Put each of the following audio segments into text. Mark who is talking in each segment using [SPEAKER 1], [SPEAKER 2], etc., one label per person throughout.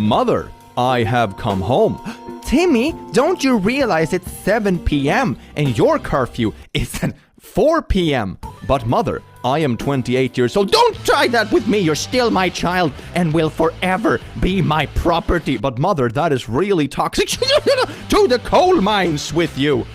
[SPEAKER 1] Mother, I have come home.
[SPEAKER 2] Timmy, don't you realize it's 7 p.m. and your curfew is at 4 p.m.?
[SPEAKER 1] But mother, I am 28 years old.
[SPEAKER 2] Don't try that with me. You're still my child and will forever be my property.
[SPEAKER 1] But mother, that is really toxic. To the coal mines with you.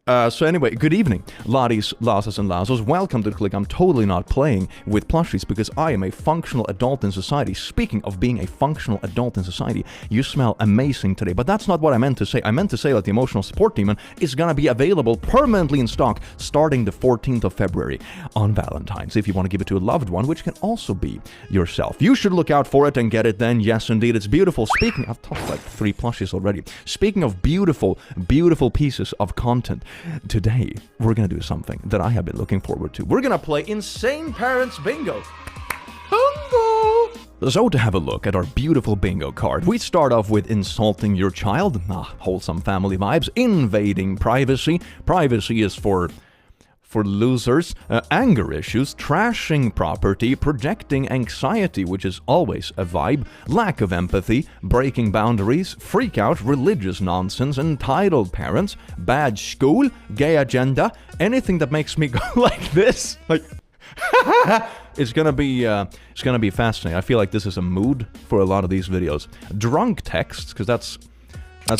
[SPEAKER 1] So anyway, good evening, laddies, lasses, and lassos. Welcome to the click. I'm totally not playing with plushies because I am a functional adult in society. Speaking of being a functional adult in society, you smell amazing today. But that's not what I meant to say. I meant to say that the Emotional Support Demon is going to be available permanently in stock starting the 14th of February on Valentine's. If you want to give it to a loved one, which can also be yourself. You should look out for it and get it then. Yes, indeed. It's beautiful. I've talked like 3 plushies already. Speaking of beautiful, beautiful pieces of content, today, we're going to do something that I have been looking forward to. We're going to play Insane Parents Bingo. Bingo! So to have a look at our beautiful bingo card, we start off with insulting your child. Wholesome family vibes. Invading privacy. Privacy is for losers, anger issues, trashing property, projecting anxiety, which is always a vibe, lack of empathy, breaking boundaries, freak out, religious nonsense, entitled parents, bad school, gay agenda, anything that makes me go like this, like it's gonna be fascinating. I feel like this is a mood for a lot of these videos. Drunk texts, because that's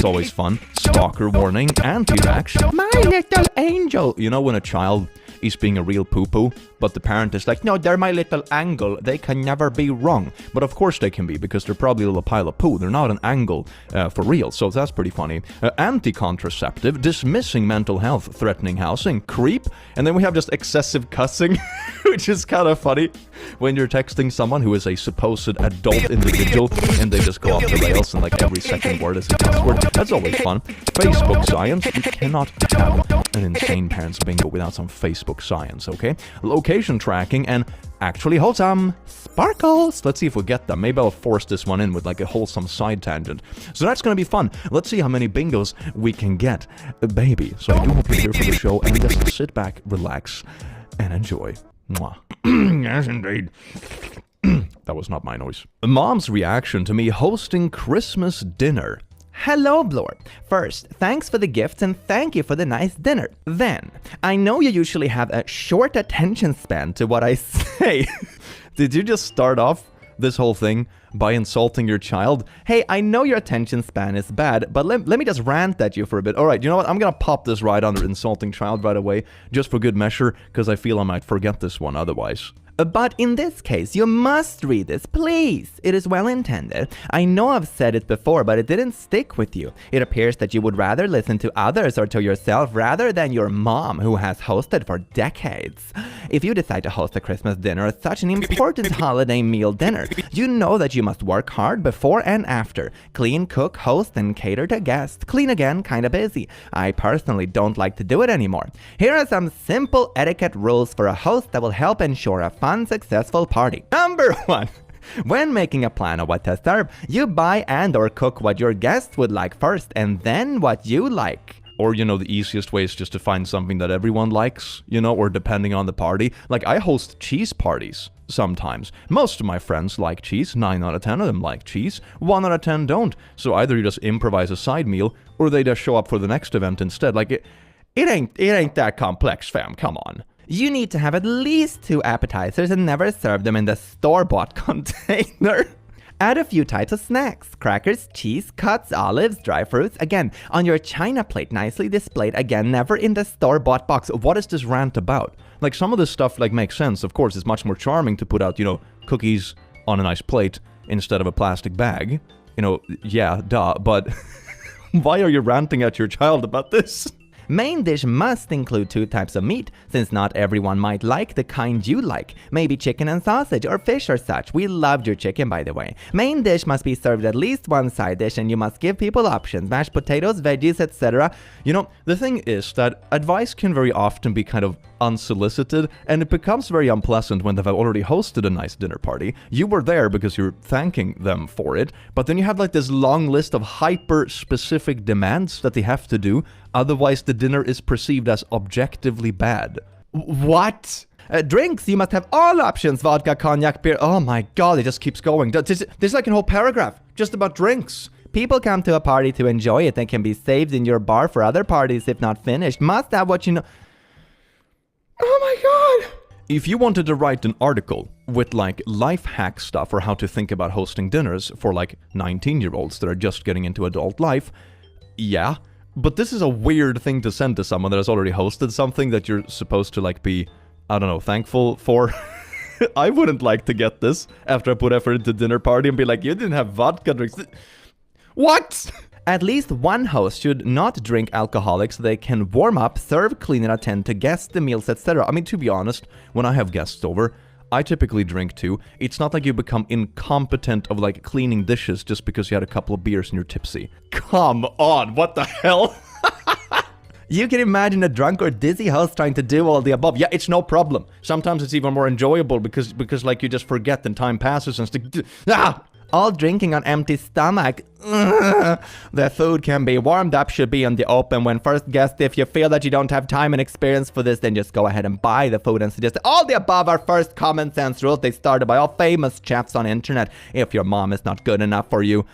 [SPEAKER 1] always fun. Stalker warning, anti-vax, my little angel. You know when a child is being a real poo-poo, but the parent is like, no, they're my little angle. They can never be wrong. But of course they can be, because they're probably a little pile of poo. They're not an angle for real, so that's pretty funny. Anti-contraceptive, dismissing mental health, threatening housing, creep, and then we have just excessive cussing, which is kind of funny when you're texting someone who is a supposed adult individual and they just go off the rails and like every second word is a cuss word. That's always fun. Facebook science. You cannot have an Insane Parents Bingo without some Facebook science, okay? Location tracking and actually wholesome sparkles. Let's see if we get them. Maybe I'll force this one in with like a wholesome side tangent. So that's going to be fun. Let's see how many bingos we can get, baby. So I do hope you're here for the show and just sit back, relax, and enjoy. Mwah. Yes, indeed. That was not my noise. Mom's reaction to me hosting Christmas dinner.
[SPEAKER 2] Hello, Blor. First, thanks for the gifts and thank you for the nice dinner. Then, I know you usually have a short attention span to what I say.
[SPEAKER 1] Did you just start off this whole thing by insulting your child?
[SPEAKER 2] Hey, I know your attention span is bad, but let me just rant at you for a bit. All right, you know what? I'm gonna pop this right under insulting child right away, just for good measure, because I feel I might forget this one otherwise. But in this case, you must read this, please. It is well intended. I know I've said it before, but it didn't stick with you. It appears that you would rather listen to others or to yourself rather than your mom, who has hosted for decades. If you decide to host a Christmas dinner, such an important holiday meal dinner, you know that you must work hard before and after. Clean, cook, host, and cater to guests. Clean again, kinda busy. I personally don't like to do it anymore. Here are some simple etiquette rules for a host that will help ensure a fun, successful party. Number 1. When making a plan of what to serve, you buy and or cook what your guests would like first, and then what you like.
[SPEAKER 1] Or, you know, the easiest way is just to find something that everyone likes, you know, or depending on the party. Like, I host cheese parties sometimes. Most of my friends like cheese. 9 out of 10 of them like cheese. 1 out of 10 don't. So either you just improvise a side meal, or they just show up for the next event instead. Like, it ain't that complex, fam. Come on.
[SPEAKER 2] You need to have at least 2 appetizers and never serve them in the store-bought container. Add a few types of snacks, crackers, cheese, cuts, olives, dry fruits, again, on your china plate, nicely displayed, again, never in the store-bought box.
[SPEAKER 1] What is this rant about? Like, some of this stuff, like, makes sense. Of course, it's much more charming to put out, you know, cookies on a nice plate instead of a plastic bag. You know, yeah, duh, but why are you ranting at your child about this?
[SPEAKER 2] Main dish must include 2 types of meat, since not everyone might like the kind you like. Maybe chicken and sausage, or fish or such. We loved your chicken, by the way. Main dish must be served at least 1 side dish, and you must give people options. Mashed potatoes, veggies, etc.
[SPEAKER 1] You know, the thing is that advice can very often be kind of unsolicited, and it becomes very unpleasant when they've already hosted a nice dinner party. You were there because you're thanking them for it, but then you have like this long list of hyper-specific demands that they have to do, otherwise the dinner is perceived as objectively bad.
[SPEAKER 2] What? Drinks, you must have all options. Vodka, cognac, beer. Oh my god, it just keeps going. There's like a whole paragraph just about drinks. People come to a party to enjoy it and can be saved in your bar for other parties if not finished. Must have what you know. Oh my god.
[SPEAKER 1] If you wanted to write an article with like life hack stuff or how to think about hosting dinners for like 19-year-olds that are just getting into adult life, yeah. But this is a weird thing to send to someone that has already hosted something that you're supposed to like be, I don't know, thankful for. I wouldn't like to get this after I put effort into dinner party and be like, you didn't have vodka drinks. What?
[SPEAKER 2] At least one host should not drink alcoholic so they can warm up, serve clean, and attend to guests, the meals, etc. I mean, to be honest, when I have guests over, I typically drink too. It's not like you become incompetent of like cleaning dishes just because you had a couple of beers and you're tipsy. Come on, what the hell? You can imagine a drunk or dizzy host trying to do all the above. Yeah, it's no problem.
[SPEAKER 1] Sometimes it's even more enjoyable because like you just forget and time passes and
[SPEAKER 2] all drinking on empty stomach. The food can be warmed up, should be in the open when first guests. If you feel that you don't have time and experience for this, then just go ahead and buy the food and suggest. All the above are first common sense rules. They started by all famous chefs on internet. If your mom is not good enough for you.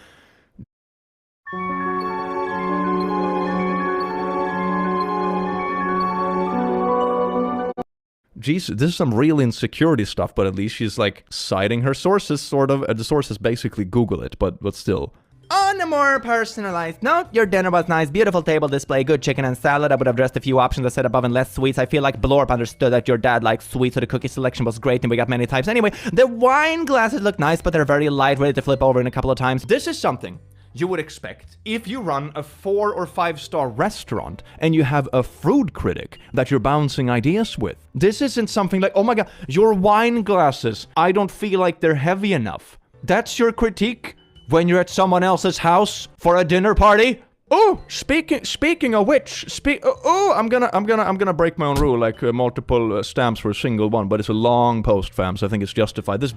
[SPEAKER 1] Geez, this is some real insecurity stuff, but at least she's like citing her sources, sort of. The sources basically Google it, but still.
[SPEAKER 2] On a more personalized note, your dinner was nice, beautiful table display, good chicken and salad. I would have dressed a few options I said above and less sweets. I feel like Blorp understood that your dad likes sweets, so the cookie selection was great and we got many types. Anyway, the wine glasses look nice, but they're very light, ready to flip over in a couple of times.
[SPEAKER 1] This is something you would expect if you run a 4 or 5-star restaurant and you have a food critic that you're bouncing ideas with. This isn't something like, oh my god, your wine glasses, I don't feel like they're heavy enough. That's your critique when you're at someone else's house for a dinner party? Oh, speaking of which, I'm gonna break my own rule, like multiple stamps for a single one, but it's a long post, fam, so I think it's justified. This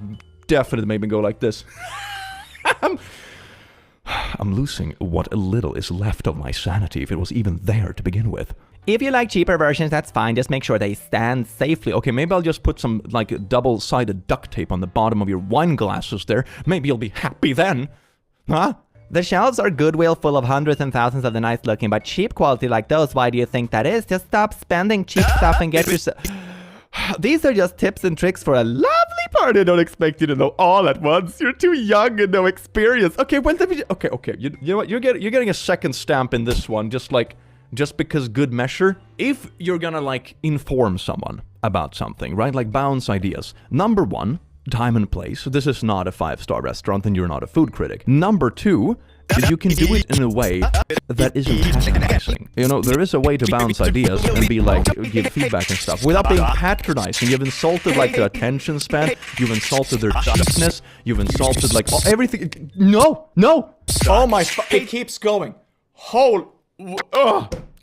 [SPEAKER 1] definitely made me go like this. I'm losing what little is left of my sanity, if it was even there to begin with.
[SPEAKER 2] If you like cheaper versions, that's fine. Just make sure they stand safely.
[SPEAKER 1] Okay, maybe I'll just put some, like, double-sided duct tape on the bottom of your wine glasses there. Maybe you'll be happy then. Huh?
[SPEAKER 2] The shelves are Goodwill, full of hundreds and thousands of the nice looking, but cheap quality like those. Why do you think that is? Just stop spending cheap stuff and get yourself... These are just tips and tricks for a lovely party. I don't expect you to know all at once. You're too young and no experience. Okay, when did we... Okay. You know what? You're getting a second stamp in this one, just because good measure. If you're gonna, like, inform someone about something, right? Like, bounce ideas. Number 1, time and place. So this is not a 5-star restaurant and you're not a food critic. Number 2... you can do it in a way that isn't patronizing. You know, there is a way to bounce ideas and be like, give feedback and stuff without being patronizing. You've insulted like their attention span, you've insulted their cheapness, you've insulted like everything. No! Oh my, it keeps going.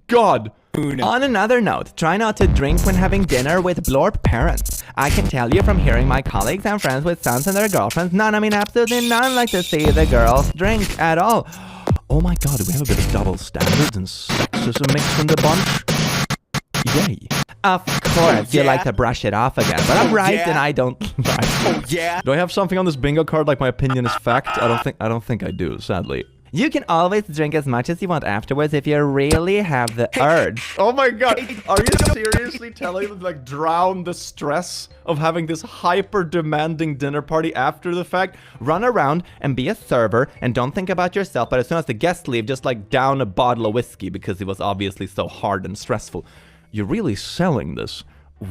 [SPEAKER 2] God. On another note, try not to drink when having dinner with Blorp parents. I can tell you from hearing my colleagues and friends with sons and their girlfriends, absolutely none like to see the girls drink at all.
[SPEAKER 1] Oh my god, do we have a bit of double standards and sexism mixed in the bunch? Yay.
[SPEAKER 2] Of course, you like to brush it off again, but I'm right and I don't lie.
[SPEAKER 1] Do I have something on this bingo card like my opinion is fact? I don't think I do, sadly.
[SPEAKER 2] You can always drink as much as you want afterwards if you really have the urge.
[SPEAKER 1] Oh my god, are you seriously telling them to like drown the stress of having this hyper demanding dinner party after the fact?
[SPEAKER 2] Run around and be a server and don't think about yourself, but as soon as the guests leave, just like down a bottle of whiskey because it was obviously so hard and stressful.
[SPEAKER 1] You're really selling this.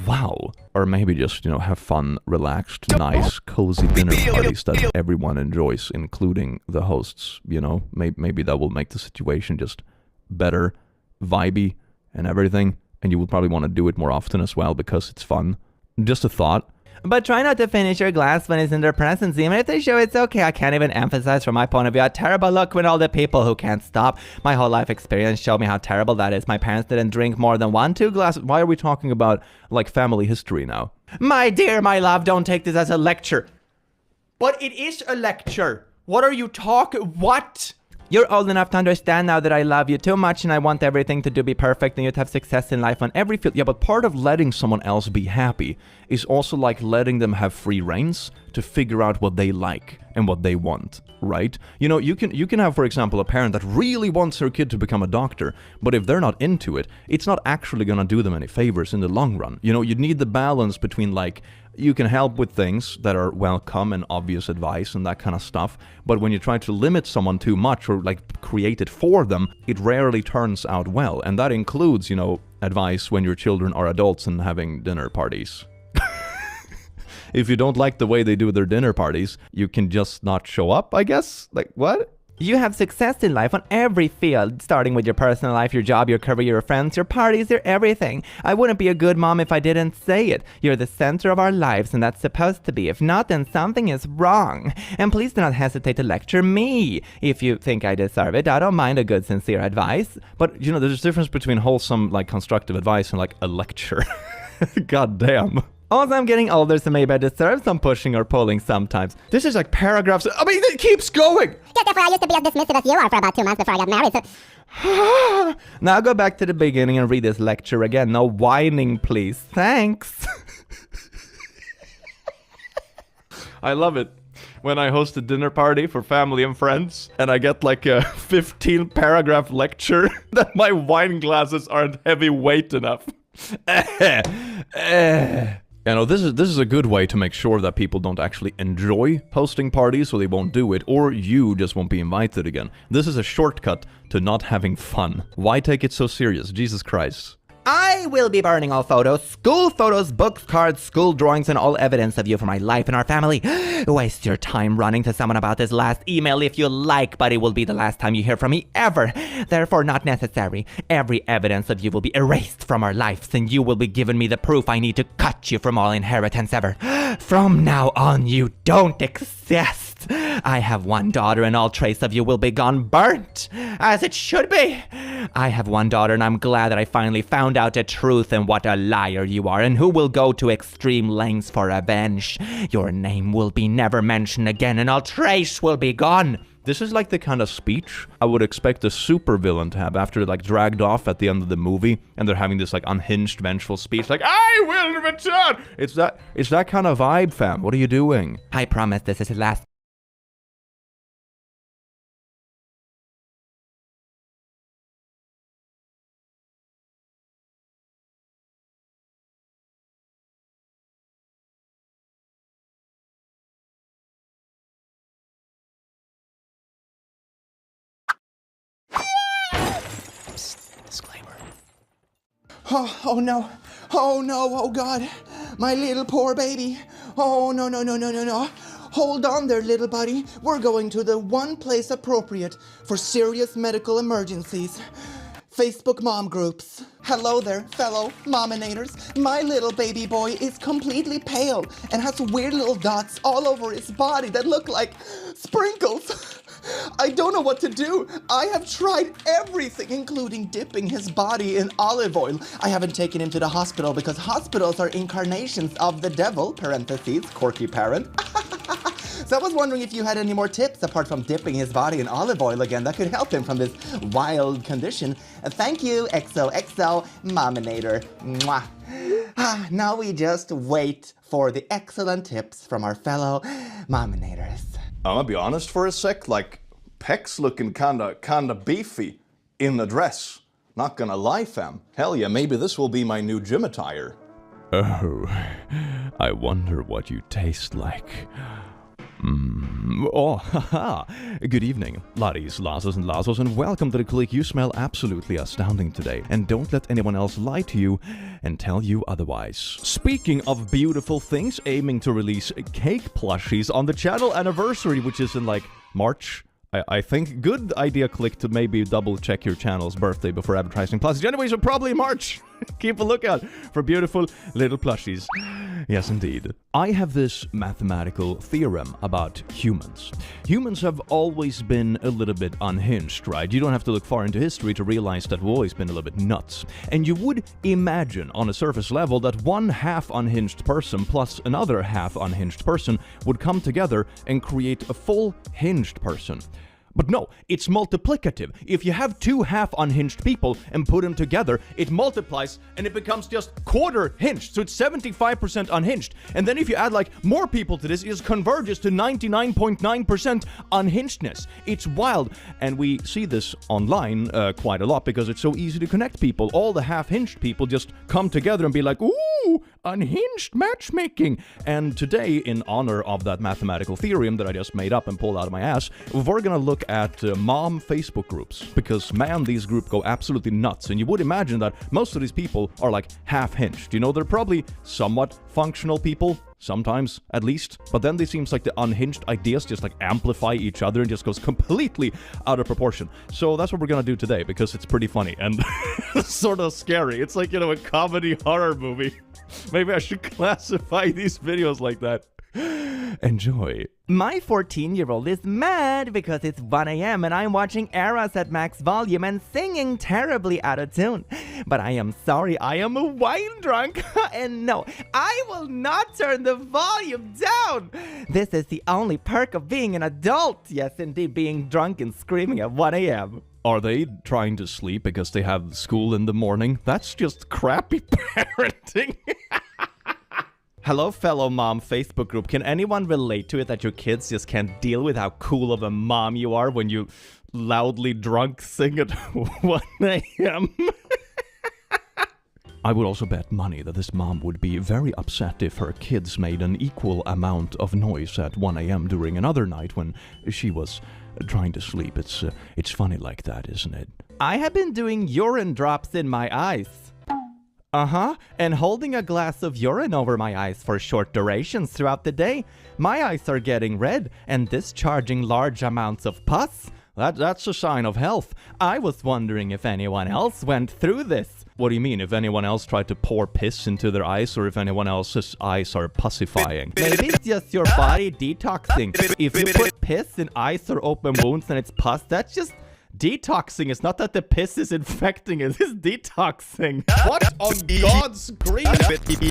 [SPEAKER 1] Wow. Or maybe just, you know, have fun, relaxed, nice, cozy dinner parties that everyone enjoys, including the hosts, you know. Maybe that will make the situation just better, vibey, and everything. And you will probably want to do it more often as well because it's fun. Just a thought.
[SPEAKER 2] But try not to finish your glass when it's in their presence. Even if they show it's okay, I can't even emphasize from my point of view how terrible look when all the people who can't stop. My whole life experience showed me how terrible that is. My parents didn't drink more than 1-2 glasses.
[SPEAKER 1] Why are we talking about, like, family history now?
[SPEAKER 2] My dear, my love, don't take this as a lecture. But it is a lecture. What are you talking? What? You're old enough to understand now that I love you too much and I want everything to be perfect and you to have success in life on every field.
[SPEAKER 1] Yeah, but part of letting someone else be happy is also like letting them have free reins to figure out what they like and what they want, right? You know, you can have, for example, a parent that really wants their kid to become a doctor, but if they're not into it, it's not actually gonna do them any favors in the long run. You know, you need the balance between, like, you can help with things that are welcome and obvious advice and that kind of stuff, but when you try to limit someone too much or like create it for them, it rarely turns out well. And that includes, you know, advice when your children are adults and having dinner parties. If you don't like the way they do their dinner parties, you can just not show up, I guess? Like, what?
[SPEAKER 2] You have success in life on every field, starting with your personal life, your job, your career, your friends, your parties, your everything. I wouldn't be a good mom if I didn't say it. You're the center of our lives, and that's supposed to be. If not, then something is wrong. And please do not hesitate to lecture me. If you think I deserve it, I don't mind a good, sincere advice.
[SPEAKER 1] But, you know, there's a difference between wholesome, like, constructive advice and, like, a lecture. God damn.
[SPEAKER 2] Also, I'm getting older, so maybe I deserve some pushing or pulling sometimes.
[SPEAKER 1] This is like paragraphs. I mean, it keeps going.
[SPEAKER 3] Just therefore, I used to be as dismissive as you are for about 2 months before I got married, so...
[SPEAKER 2] Now go back to the beginning and read this lecture again. No whining, please. Thanks.
[SPEAKER 1] I love it. When I host a dinner party for family and friends, and I get like a 15-paragraph lecture that my wine glasses aren't heavyweight enough. You know, this is a good way to make sure that people don't actually enjoy hosting parties, so they won't do it, or you just won't be invited again. This is a shortcut to not having fun. Why take it so serious? Jesus Christ.
[SPEAKER 2] I will be burning all photos, school photos, books, cards, school drawings, and all evidence of you for my life and our family. Waste your time running to someone about this last email if you like, but it will be the last time you hear from me ever. Therefore, not necessary. Every evidence of you will be erased from our lives, and you will be giving me the proof I need to cut you from all inheritance ever. From now on, you don't exist. I have one daughter, and all trace of you will be gone, burnt, as it should be. I have one daughter, and I'm glad that I finally found out the truth and what a liar you are, and who will go to extreme lengths for revenge. Your name will be never mentioned again, and all trace will be gone.
[SPEAKER 1] This is like the kind of speech I would expect a supervillain to have after like dragged off at the end of the movie, and they're having this like unhinged, vengeful speech, like, I will return! It's that kind of vibe, fam. What are you doing?
[SPEAKER 2] I promise this is the last.
[SPEAKER 1] Disclaimer.
[SPEAKER 4] Oh no, oh God, my little poor baby. Oh no. Hold on there, little buddy. We're going to the one place appropriate for serious medical emergencies. Facebook mom groups. Hello there, fellow mominators. My little baby boy is completely pale and has weird little dots all over his body that look like sprinkles. I don't know what to do. I have tried everything, including dipping his body in olive oil. I haven't taken him to the hospital because hospitals are incarnations of the devil, parentheses, quirky parent. So I was wondering if you had any more tips apart from dipping his body in olive oil again that could help him from this wild condition. Thank you, XOXO Mominator. Mwah. Now we just wait for the excellent tips from our fellow Mominators.
[SPEAKER 1] I'm gonna be honest for a sec, like, pecs looking kinda beefy in the dress. Not gonna lie, fam. Hell yeah, maybe this will be my new gym attire. Oh, I wonder what you taste like. Oh, haha. Good evening, laddies, lasses, and lassos, and welcome to the clique. You smell absolutely astounding today, and don't let anyone else lie to you and tell you otherwise. Speaking of beautiful things, aiming to release cake plushies on the channel anniversary, which is in like March. I think good idea, click, to maybe double check your channel's birthday before advertising plushies. Anyways, so probably March. Keep a lookout for beautiful little plushies. Yes, indeed. I have this mathematical theorem about humans. Humans have always been a little bit unhinged, right? You don't have to look far into history to realize that we've always been a little bit nuts. And you would imagine on a surface level that one half unhinged person plus another half unhinged person would come together and create a full hinged person.
[SPEAKER 2] But no, it's multiplicative. If you have two half unhinged people and put them together, it multiplies and it becomes just quarter hinged. So it's 75% unhinged. And then if you add like more people to this, it just converges to 99.9% unhingedness. It's wild. And we see this online quite a lot because it's so easy to connect people. All the half-hinged people just come together and be like, ooh, unhinged matchmaking. And today, in honor of that mathematical theorem that I just made up and pulled out of my ass, we're gonna look at mom Facebook groups, because man, these groups go absolutely nuts. And you would imagine that most of these people are like half-hinged. You know, they're probably somewhat functional people, sometimes at least, but then it seems like the unhinged ideas just like amplify each other and just goes completely out of proportion. So that's what we're gonna do today, because it's pretty funny and sort of scary. It's like, you know, a comedy horror movie. Maybe I should classify these videos like that. Enjoy.
[SPEAKER 5] My 14-year-old is mad because it's 1 a.m. and I'm watching Eras at max volume and singing terribly out of tune. But I am sorry, I am a wine drunk. And no, I will not turn the volume down. This is the only perk of being an adult. Yes, indeed, being drunk and screaming at 1 a.m.
[SPEAKER 2] Are they trying to sleep because they have school in the morning? That's just crappy parenting.
[SPEAKER 5] Hello, fellow mom Facebook group. Can anyone relate to it that your kids just can't deal with how cool of a mom you are when you loudly drunk sing at 1 a.m.?
[SPEAKER 2] I would also bet money that this mom would be very upset if her kids made an equal amount of noise at 1 a.m. during another night when she was trying to sleep. It's funny like that, isn't it?
[SPEAKER 5] I have been doing urine drops in my eyes. And holding a glass of urine over my eyes for short durations throughout the day. My eyes are getting red and discharging large amounts of pus.
[SPEAKER 2] That's a sign of health.
[SPEAKER 5] I was wondering if anyone else went through this.
[SPEAKER 2] What do you mean? If anyone else tried to pour piss into their eyes, or if anyone else's eyes are pussifying?
[SPEAKER 5] Maybe it's just your body detoxing. If you put piss in eyes or open wounds and it's pus, that's just detoxing. It's not that the piss is infecting it, it's detoxing.
[SPEAKER 2] What on God's green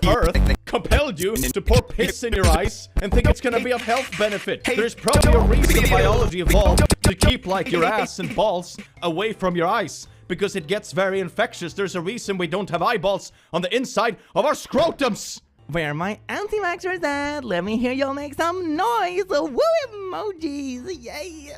[SPEAKER 2] earth compelled you to pour piss in your eyes and think it's gonna be of health benefit? There's probably a reason biology evolved to keep like your ass and balls away from your eyes, because it gets very infectious. There's a reason we don't have eyeballs on the inside of our scrotums.
[SPEAKER 5] Where are my anti-vaxxers at? Let me hear y'all make some noise. Woo emojis, yeah.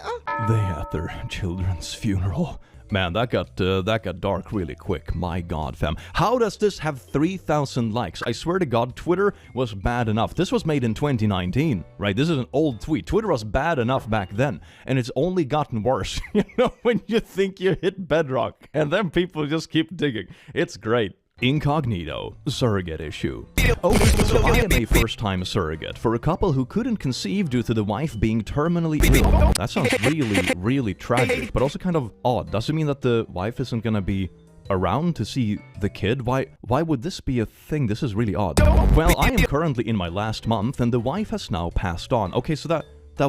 [SPEAKER 2] They at their children's funeral. Man, that got dark really quick. My God, fam. How does this have 3,000 likes? I swear to God, Twitter was bad enough. This was made in 2019, right? This is an old tweet. Twitter was bad enough back then, and it's only gotten worse. You know, when you think you hit bedrock, and then people just keep digging. It's great. Incognito, surrogate issue. Okay, so I am a first-time surrogate for a couple who couldn't conceive due to the wife being terminally ill. That sounds really, really tragic, but also kind of odd. Does it mean that the wife isn't gonna be around to see the kid? Why would this be a thing? This is really odd. Well, I am currently in my last month, and the wife has now passed on. Okay, so that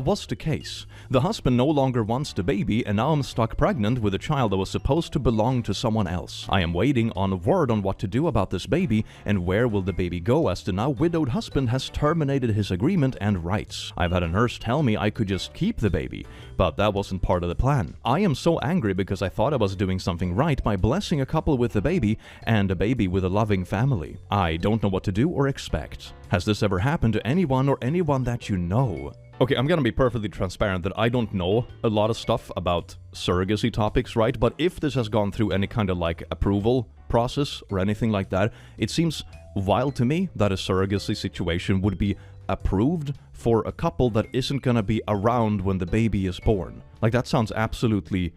[SPEAKER 2] was the case. The husband no longer wants the baby, and now I'm stuck pregnant with a child that was supposed to belong to someone else. I am waiting on word on what to do about this baby, and where will the baby go, as the now widowed husband has terminated his agreement and rights. I've had a nurse tell me I could just keep the baby, but that wasn't part of the plan. I am so angry because I thought I was doing something right by blessing a couple with a baby, and a baby with a loving family. I don't know what to do or expect. Has this ever happened to anyone or anyone that you know? Okay, I'm gonna be perfectly transparent that I don't know a lot of stuff about surrogacy topics, right? But if this has gone through any kind of like approval process or anything like that, it seems wild to me that a surrogacy situation would be approved for a couple that isn't gonna be around when the baby is born. Like, that sounds absolutely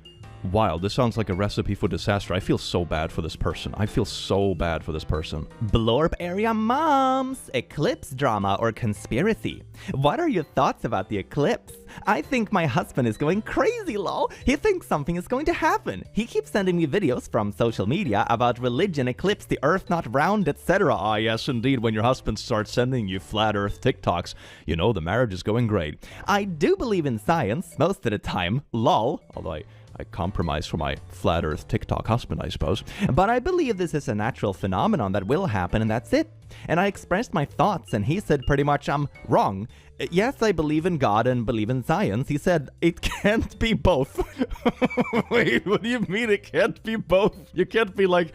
[SPEAKER 2] wild. This sounds like a recipe for disaster. I feel so bad for this person. I feel so bad for this person.
[SPEAKER 5] Blorp area moms, eclipse drama or conspiracy. What are your thoughts about the eclipse? I think my husband is going crazy, lol. He thinks something is going to happen. He keeps sending me videos from social media about religion, eclipse, the earth not round, etc.
[SPEAKER 2] Ah, yes, indeed. When your husband starts sending you flat earth TikToks, you know the marriage is going great.
[SPEAKER 5] I do believe in science most of the time, lol.
[SPEAKER 2] Although I compromise for my flat earth TikTok husband, I suppose.
[SPEAKER 5] But I believe this is a natural phenomenon that will happen, and that's it. And I expressed my thoughts, and he said pretty much I'm wrong. Yes, I believe in God and believe in science. He said it can't be both.
[SPEAKER 1] Wait, what do you mean it can't be both? You can't be like,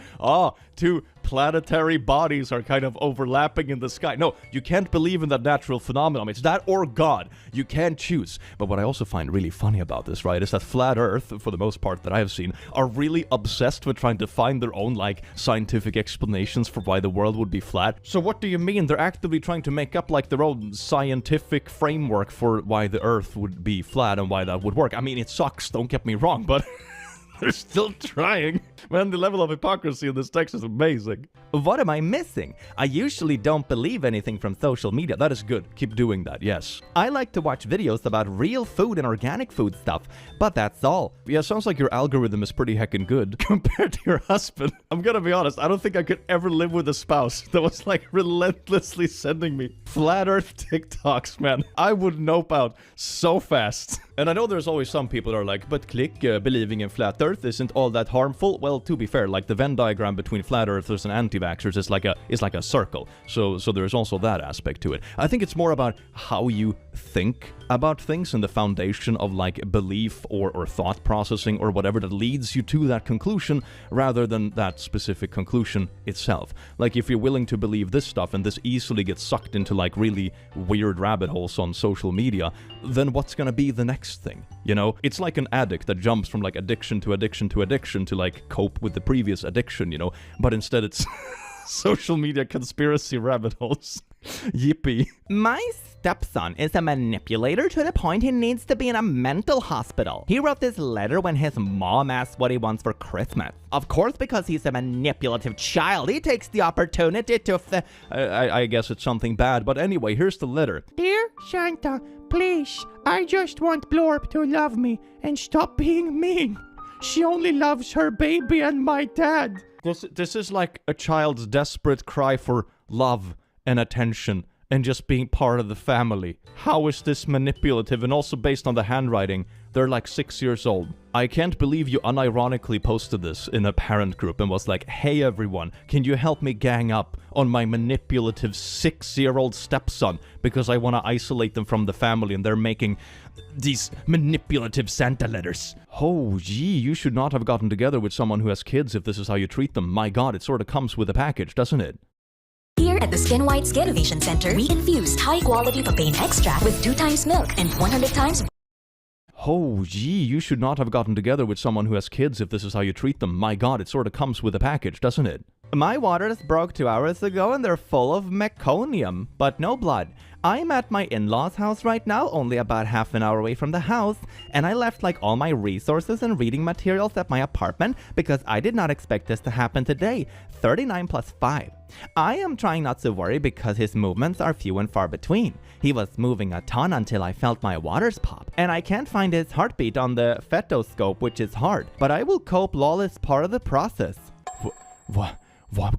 [SPEAKER 1] two planetary bodies are kind of overlapping in the sky. No, you can't believe in that natural phenomenon. It's that or God. You can't choose. But what I also find really funny about this, right, is that flat Earth, for the most part that I have seen, are really obsessed with trying to find their own, like, scientific explanations for why the world would be flat. So what do you mean? They're actively trying to make up, like, their own scientific framework for why the Earth would be flat and why that would work. I mean, it sucks, don't get me wrong, but... they're still trying. Man, the level of hypocrisy in this text is amazing.
[SPEAKER 5] What am I missing? I usually don't believe anything from social media.
[SPEAKER 1] That is good. Keep doing that, yes.
[SPEAKER 5] I like to watch videos about real food and organic food stuff, but that's all.
[SPEAKER 1] Yeah, sounds like your algorithm is pretty heckin' good compared to your husband. I'm gonna be honest, I don't think I could ever live with a spouse that was like relentlessly sending me flat earth TikToks, man. I would nope out so fast. And I know there's always some people that are like, but believing in flat earth isn't all that harmful. Well, to be fair, like the Venn diagram between flat earthers and anti-vaxxers is like a circle. So there's also that aspect to it. I think it's more about how you think about things and the foundation of like belief or thought processing or whatever that leads you to that conclusion rather than that specific conclusion itself. Like if you're willing to believe this stuff and this easily gets sucked into like really weird rabbit holes on social media, then what's gonna be the next thing? You know, it's like an addict that jumps from like addiction to addiction to addiction to like cope with the previous addiction, you know, but instead it's social media conspiracy rabbit holes. Yippee.
[SPEAKER 5] My stepson is a manipulator to the point he needs to be in a mental hospital. He wrote this letter when his mom asked what he wants for Christmas. Of course, because he's a manipulative child, he takes the opportunity to
[SPEAKER 1] I guess it's something bad, but anyway, here's the letter.
[SPEAKER 6] Dear Santa, please, I just want Blorp to love me and stop being mean. She only loves her baby and my dad.
[SPEAKER 1] This is like a child's desperate cry for love and attention and just being part of the family. How is this manipulative? And also based on the handwriting, they're like 6 years old. I can't believe you unironically posted this in a parent group and was like, hey everyone, can you help me gang up on my manipulative 6-year-old stepson because I want to isolate them from the family and they're making these manipulative Santa letters. Oh gee, you should not have gotten together with someone who has kids if this is how you treat them. My god, it sort of comes with a package, doesn't it?
[SPEAKER 7] Here at the Skin White Skinnovation Center, we infused high-quality papain extract with 2 times milk and 100 times...
[SPEAKER 1] Oh, gee, you should not have gotten together with someone who has kids if this is how you treat them. My god, it sort of comes with a package, doesn't it?
[SPEAKER 5] My waters broke 2 hours ago and they're full of meconium, but no blood. I'm at my in-laws' house right now, only about half an hour away from the house, and I left like all my resources and reading materials at my apartment because I did not expect this to happen today. 39 plus 5. I am trying not to worry because his movements are few and far between. He was moving a ton until I felt my waters pop, and I can't find his heartbeat on the fetoscope, which is hard, but I will cope lawless part of the process.
[SPEAKER 1] What?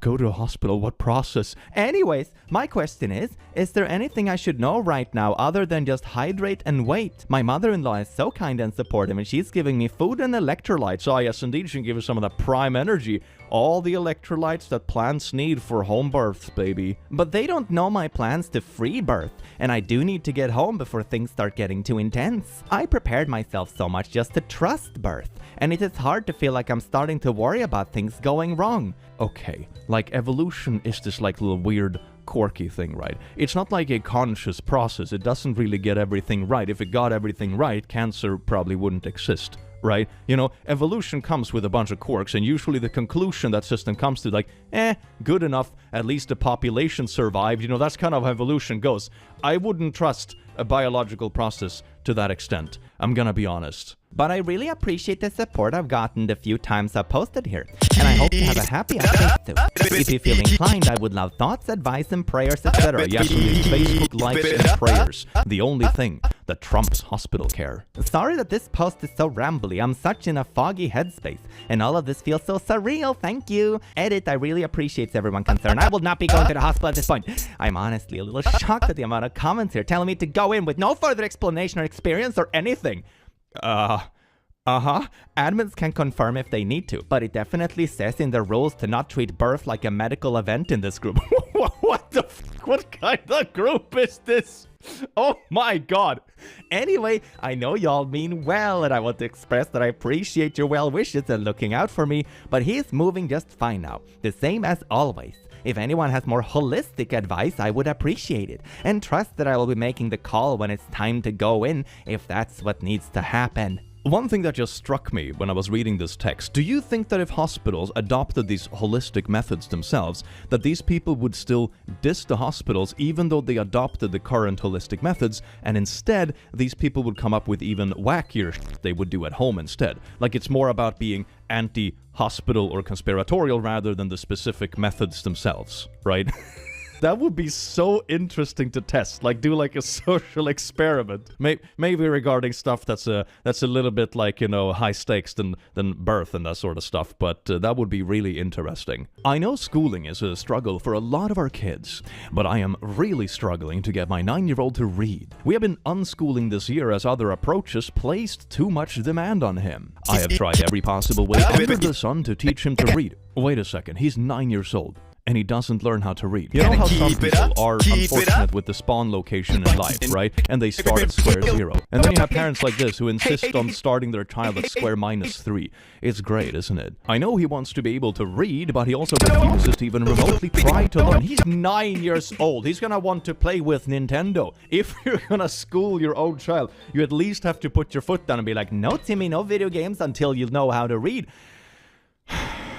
[SPEAKER 1] Go to a hospital? What process?
[SPEAKER 5] Anyways, my question is there anything I should know right now other than just hydrate and wait? My mother-in-law is so kind and supportive and she's giving me food and electrolytes.
[SPEAKER 1] Oh yes, indeed, she can give us some of that prime energy. All the electrolytes that plants need for home births, baby.
[SPEAKER 5] But they don't know my plans to free birth, and I do need to get home before things start getting too intense. I prepared myself so much just to trust birth, and it is hard to feel like I'm starting to worry about things going wrong.
[SPEAKER 1] Okay, like evolution is this like little weird quirky thing, right? It's not like a conscious process. It doesn't really get everything right. If it got everything right, cancer probably wouldn't exist, right? You know, evolution comes with a bunch of quirks, and usually the conclusion that system comes to, like, good enough, at least the population survived. You know, that's kind of how evolution goes. I wouldn't trust a biological process to that extent. I'm gonna be honest.
[SPEAKER 5] But I really appreciate the support I've gotten the few times I've posted here, and I hope you have a happy update too. If you feel inclined, I would love thoughts, advice, and prayers, etc.
[SPEAKER 1] Yes, we need Facebook likes and prayers. The only thing that trumps hospital care.
[SPEAKER 5] Sorry that this post is so rambly. I'm such in a foggy headspace, and all of this feels so surreal. Thank you. Edit, I really appreciate everyone concerned. I will not be going to the hospital at this point. I'm honestly a little shocked at the amount of comments here telling me to go in with no further explanation or experience or anything. Admins can confirm if they need to, but it definitely says in the rules to not treat birth like a medical event in this group. What the fuck? What kind of group is this? Oh my god. Anyway, I know y'all mean well, and I want to express that I appreciate your well wishes and looking out for me, but he's moving just fine now, the same as always. If anyone has more holistic advice, I would appreciate it, and trust that I will be making the call when it's time to go in, if that's what needs to happen.
[SPEAKER 1] One thing that just struck me when I was reading this text, do you think that if hospitals adopted these holistic methods themselves, that these people would still diss the hospitals even though they adopted the current holistic methods, and instead these people would come up with even wackier shit they would do at home instead? Like it's more about being anti-hospital or conspiratorial rather than the specific methods themselves, right? That would be so interesting to test, like do like a social experiment. Maybe regarding stuff that's a little bit like, you know, high stakes than birth and that sort of stuff, but that would be really interesting. I know schooling is a struggle for a lot of our kids, but I am really struggling to get my 9-year-old to read. We have been unschooling this year as other approaches placed too much demand on him. I have tried every possible way under the sun to teach him to read. Wait a second, he's 9 years old. And he doesn't learn how to read. You know how some people are unfortunate with the spawn location in life, right? And they start at square zero. And then you have parents like this who insist on starting their child at square -3. It's great, isn't it? I know he wants to be able to read, but he also refuses to even remotely try to learn. He's 9 years old. He's gonna want to play with Nintendo. If you're gonna school your own child, you at least have to put your foot down and be like, no, Timmy, no video games until you know how to read.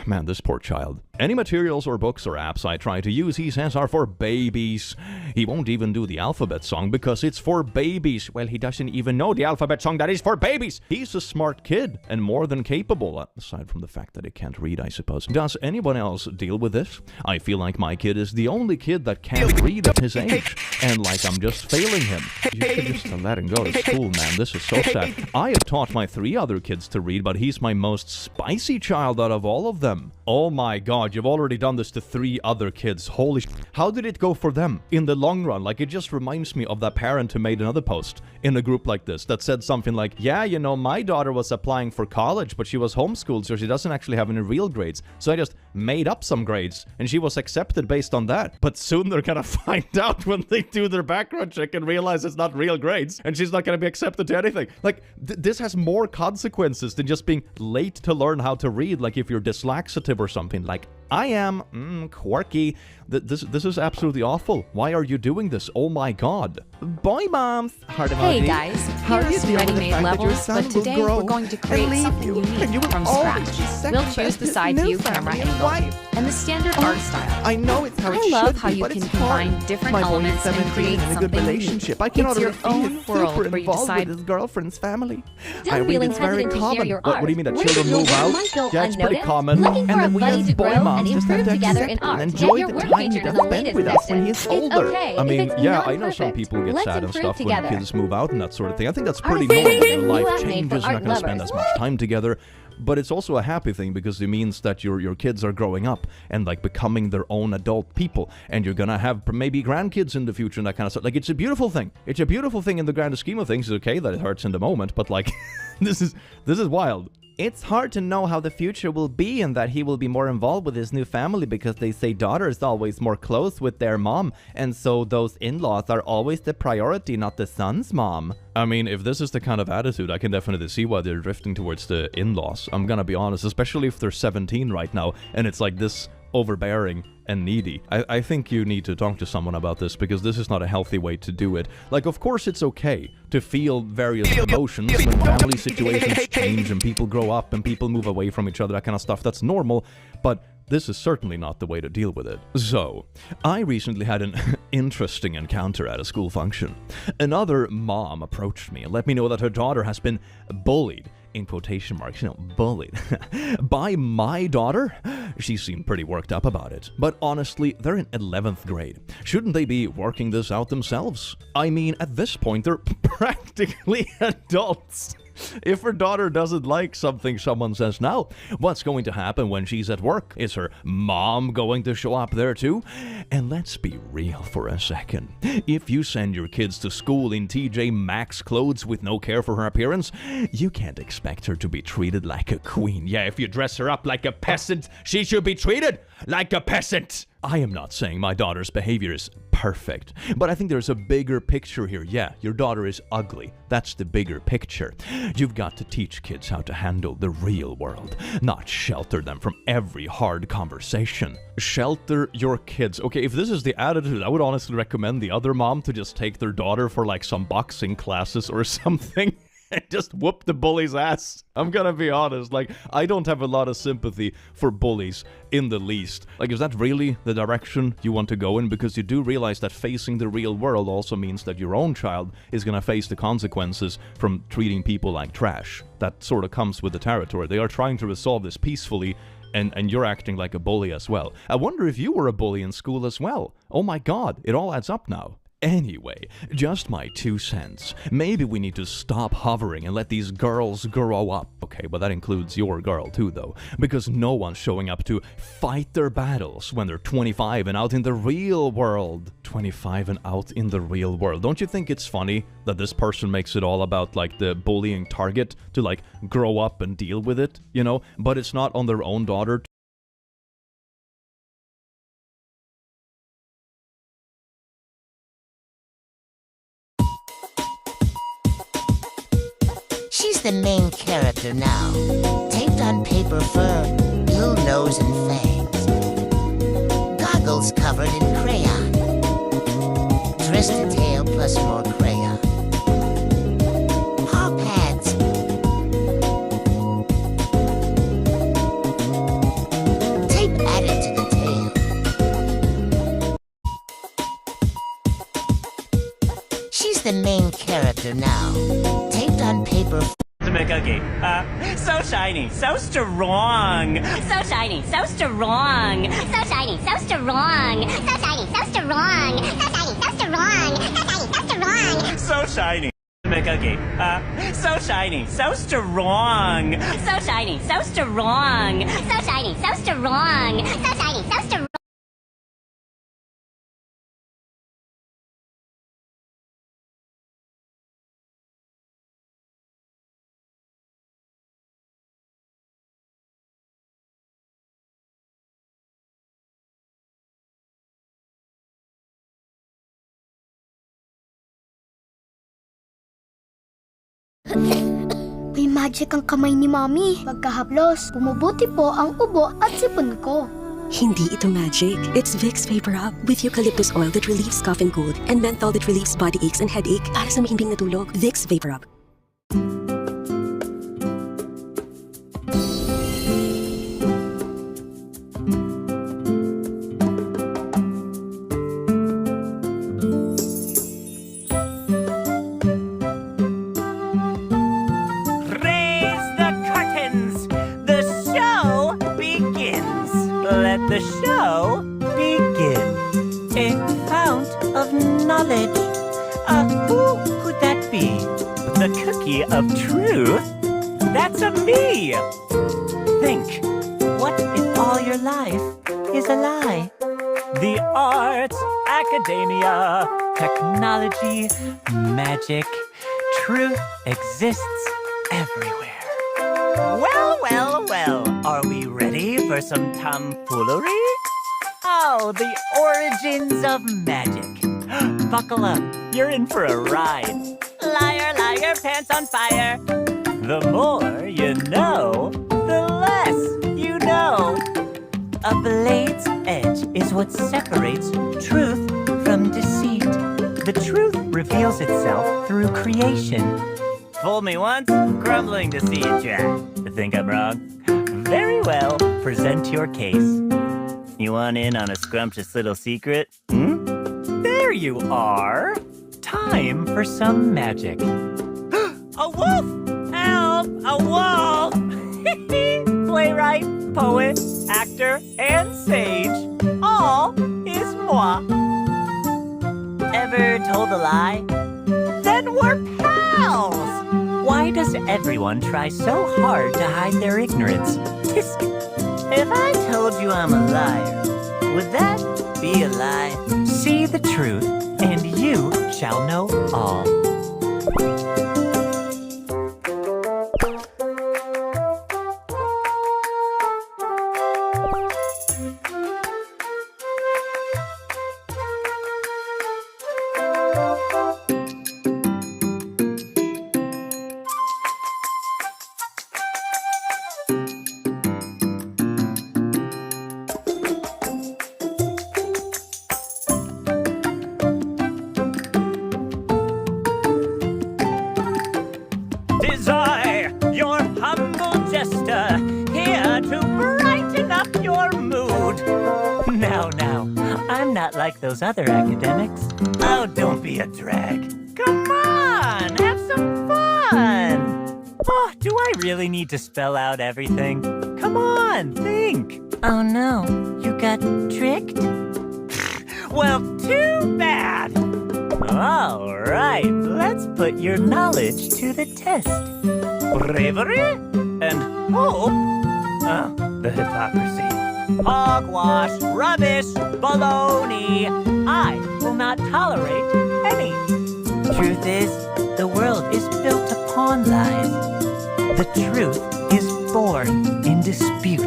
[SPEAKER 1] Man, this poor child. Any materials or books or apps I try to use, he says, are for babies. He won't even do the alphabet song because it's for babies. Well, he doesn't even know the alphabet song that is for babies. He's a smart kid and more than capable, aside from the fact that he can't read, I suppose. Does anyone else deal with this? I feel like my kid is the only kid that can't read at his age, and like I'm just failing him. You should just let him go to school, man. This is so sad. I have taught my 3 other kids to read, but he's my most spicy child out of all of them. Oh my god, you've already done this to 3 other kids. Holy sh**. How did it go for them in the long run? Like, it just reminds me of that parent who made another post in a group like this that said something like, yeah, you know, my daughter was applying for college, but she was homeschooled, so she doesn't actually have any real grades. So I just made up some grades, and she was accepted based on that. But soon they're gonna find out when they do their background check and realize it's not real grades, and she's not gonna be accepted to anything. Like, this has more consequences than just being late to learn how to read, like if you're dyslexic or something. Like I am, quirky. This is absolutely awful. Why are you doing this? Oh my god.
[SPEAKER 5] Boy moms.
[SPEAKER 8] Hey guys, here's some ready-made levels, but today we're going to create something unique from scratch. We'll choose the side view camera angle and the standard art style.
[SPEAKER 5] I know it's how it
[SPEAKER 8] I
[SPEAKER 5] should
[SPEAKER 8] love how
[SPEAKER 5] be,
[SPEAKER 8] you
[SPEAKER 5] but
[SPEAKER 8] can
[SPEAKER 5] it's
[SPEAKER 8] combine
[SPEAKER 5] hard.
[SPEAKER 8] different
[SPEAKER 5] My boy is
[SPEAKER 8] elements and
[SPEAKER 5] 17
[SPEAKER 8] create
[SPEAKER 5] in a good
[SPEAKER 8] something
[SPEAKER 5] relationship. I
[SPEAKER 8] unique.
[SPEAKER 5] cannot
[SPEAKER 8] It's your
[SPEAKER 5] refuse.
[SPEAKER 8] own
[SPEAKER 5] He's
[SPEAKER 8] world
[SPEAKER 5] super
[SPEAKER 8] where you
[SPEAKER 5] involved
[SPEAKER 8] decide.
[SPEAKER 5] with his girlfriend's family.
[SPEAKER 8] Don't
[SPEAKER 5] I read
[SPEAKER 8] feeling
[SPEAKER 5] it's very
[SPEAKER 8] hesitant to share
[SPEAKER 5] common.
[SPEAKER 8] your
[SPEAKER 5] What do you
[SPEAKER 8] art.
[SPEAKER 5] mean that
[SPEAKER 8] Where
[SPEAKER 5] children
[SPEAKER 8] your
[SPEAKER 5] move
[SPEAKER 8] work
[SPEAKER 5] out?
[SPEAKER 8] might go
[SPEAKER 5] Yeah, it's pretty
[SPEAKER 8] unnoticed.
[SPEAKER 5] common.
[SPEAKER 8] Looking for
[SPEAKER 5] And
[SPEAKER 8] a
[SPEAKER 5] then we
[SPEAKER 8] buddy
[SPEAKER 5] as
[SPEAKER 8] to
[SPEAKER 5] boy
[SPEAKER 8] grow
[SPEAKER 5] moms
[SPEAKER 8] and
[SPEAKER 5] just have
[SPEAKER 8] improve
[SPEAKER 5] to
[SPEAKER 8] together
[SPEAKER 5] accept
[SPEAKER 8] in
[SPEAKER 5] it
[SPEAKER 8] art.
[SPEAKER 5] and
[SPEAKER 8] Get
[SPEAKER 5] enjoy
[SPEAKER 8] your
[SPEAKER 5] the
[SPEAKER 8] work
[SPEAKER 5] time
[SPEAKER 8] featured
[SPEAKER 5] to
[SPEAKER 8] in the
[SPEAKER 5] spend
[SPEAKER 8] latest
[SPEAKER 5] with us when he's
[SPEAKER 8] section. It's
[SPEAKER 5] older.
[SPEAKER 8] okay
[SPEAKER 1] I mean,
[SPEAKER 8] if it's
[SPEAKER 1] yeah,
[SPEAKER 8] not
[SPEAKER 1] I know some
[SPEAKER 8] perfect.
[SPEAKER 1] people get
[SPEAKER 8] Let's
[SPEAKER 1] sad and
[SPEAKER 8] improve
[SPEAKER 1] stuff
[SPEAKER 8] together.
[SPEAKER 1] when kids move out and that sort of thing. I think that's
[SPEAKER 8] Art
[SPEAKER 1] pretty
[SPEAKER 8] is
[SPEAKER 1] normal.
[SPEAKER 8] something
[SPEAKER 1] Your life
[SPEAKER 8] you have made
[SPEAKER 1] changes,
[SPEAKER 8] for
[SPEAKER 1] you're not
[SPEAKER 8] art
[SPEAKER 1] going to spend
[SPEAKER 8] lovers.
[SPEAKER 1] as much time together. But it's also a happy thing because it means that your kids are growing up and like becoming their own adult people, and you're gonna have maybe grandkids in the future and that kind of stuff. Like, it's a beautiful thing. It's a beautiful thing in the grand scheme of things. It's okay that it hurts in the moment, but like this is wild.
[SPEAKER 5] It's hard to know how the future will be and that he will be more involved with his new family because they say daughters always more close with their mom, and so those in-laws are always the priority, not the son's mom.
[SPEAKER 1] I mean, if this is the kind of attitude, I can definitely see why they're drifting towards the in-laws. I'm gonna be honest, especially if they're 17 right now and it's like this overbearing and needy. I think you need to talk to someone about this because this is not a healthy way to do it. Like, of course it's okay to feel various emotions when family situations change and people grow up and people move away from each other, that kind of stuff. That's normal, but this is certainly not the way to deal with it. So, I recently had an interesting encounter at a school function. Another mom approached me and let me know that her daughter has been bullied, in quotation marks, you know, bullied, by my daughter. She seemed pretty worked up about it. But honestly, they're in 11th grade. Shouldn't they be working this out themselves? I mean, at this point, they're practically adults. If her daughter doesn't like something someone says now, what's going to happen when she's at work? Is her mom going to show up there too? And let's be real for a second. If you send your kids to school in TJ Maxx clothes with no care for her appearance, you can't expect her to be treated like a queen. Yeah, if you dress her up like a peasant, she should be treated like a peasant. I am not saying my daughter's behavior is perfect, but I think there's a bigger picture here. Yeah, your daughter is ugly. That's the bigger picture. You've got to teach kids how to handle the real world, not shelter them from every hard conversation. Shelter your kids. Okay, if this is the attitude, I would honestly recommend the other mom to just take their daughter for like some boxing classes or something. Just whoop the bully's ass. I'm gonna be honest, like, I don't have a lot of sympathy for bullies in the least. Like, is that really the direction you want to go in? Because you do realize that facing the real world also means that your own child is gonna face the consequences from treating people like trash. That sort of comes with the territory. They are trying to resolve this peacefully, and you're acting like a bully as well. I wonder if you were a bully in school as well. Oh my god, it all adds up now. Anyway, just my 2 cents. Maybe we need to stop hovering and let these girls grow up. Okay, but that includes your girl too, though. Because no one's showing up to fight their battles when they're 25 and out in the real world. 25 and out in the real world. Don't you think it's funny that this person makes it all about, like, the bullying target to, like, grow up and deal with it, you know? But it's not on their own daughter.
[SPEAKER 9] She's the main character now. Taped on paper fur, blue nose and fangs. Goggles covered in crayon. Twisted tail plus more crayon. Paw pads. Tape added to the tail. She's the main character now. Taped on paper.
[SPEAKER 10] Cookie. So shiny, so strong.
[SPEAKER 3] So shiny, so strong. So shiny, so strong. So shiny, so strong. So shiny, so strong. So shiny, so strong.
[SPEAKER 10] So shiny. Cookie. So shiny, so strong.
[SPEAKER 3] So shiny, so strong. So shiny, so strong. So shiny, so strong.
[SPEAKER 11] May magic ang kamay ni Mommy. Pagkahaplos, bumubuti po ang ubo at sipon ko.
[SPEAKER 12] Hindi ito magic. It's Vicks Vapor Rub with eucalyptus oil that relieves cough and cold and menthol that relieves body aches and headache para sa mahimbing na tulog. Vicks Vapor Rub.
[SPEAKER 10] The show begins. A fount of knowledge. Who could that be? The cookie of truth? That's a me! Think, what if all your life is a lie? The arts, academia, technology, magic, truth exists everywhere. Well, well, well, are we ready for some tomfoolery? Oh, the origins of magic. Buckle up, you're in for a ride. Liar, liar, pants on fire. The more you know, the less you know. A blade's edge is what separates truth from deceit. The truth reveals itself through creation. Fool me once, crumbling to see you try. Think I'm wrong? Very well, present your case. You want in on a scrumptious little secret? There you are! Time for some magic. A wolf! Help! A wolf! Playwright, poet, actor, and sage. All is moi. Ever told a lie? Then we're pals! Why does everyone try so hard to hide their ignorance? Tisk. If I told you I'm a liar, would that be a lie? See the truth, and you shall know all. Tis I, your humble jester, here to brighten up your mood. Now, I'm not like those other academics. Oh, don't be a drag. Come on, have some fun. Oh, do I really need to spell out everything? Come on, think. Oh no, you got tricked? Well, too bad. All right, let's put your knowledge to the test. Bravery and hope. Oh, the hypocrisy. Hogwash, rubbish, baloney. I will not tolerate any. Truth is, the world is built upon lies. The truth is born in dispute.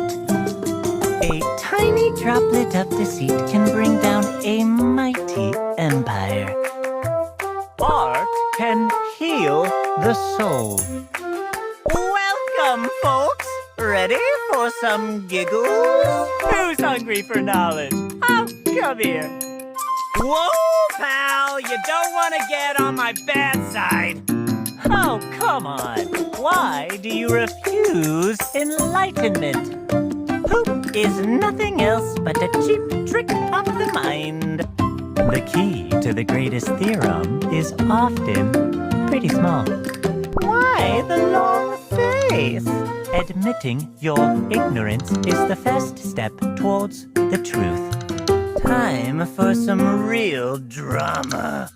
[SPEAKER 10] A tiny droplet of deceit can bring down a mighty empire. Art can heal the soul. Welcome, folks! Ready for some giggles? Who's hungry for knowledge? Oh, come here. Whoa, pal! You don't want to get on my bad side. Oh, come on. Why do you refuse enlightenment? Poop is nothing else but a cheap trick of the mind. The key to the greatest theorem is often pretty small. Why the long face? Admitting your ignorance is the first step towards the truth. Time for some real drama.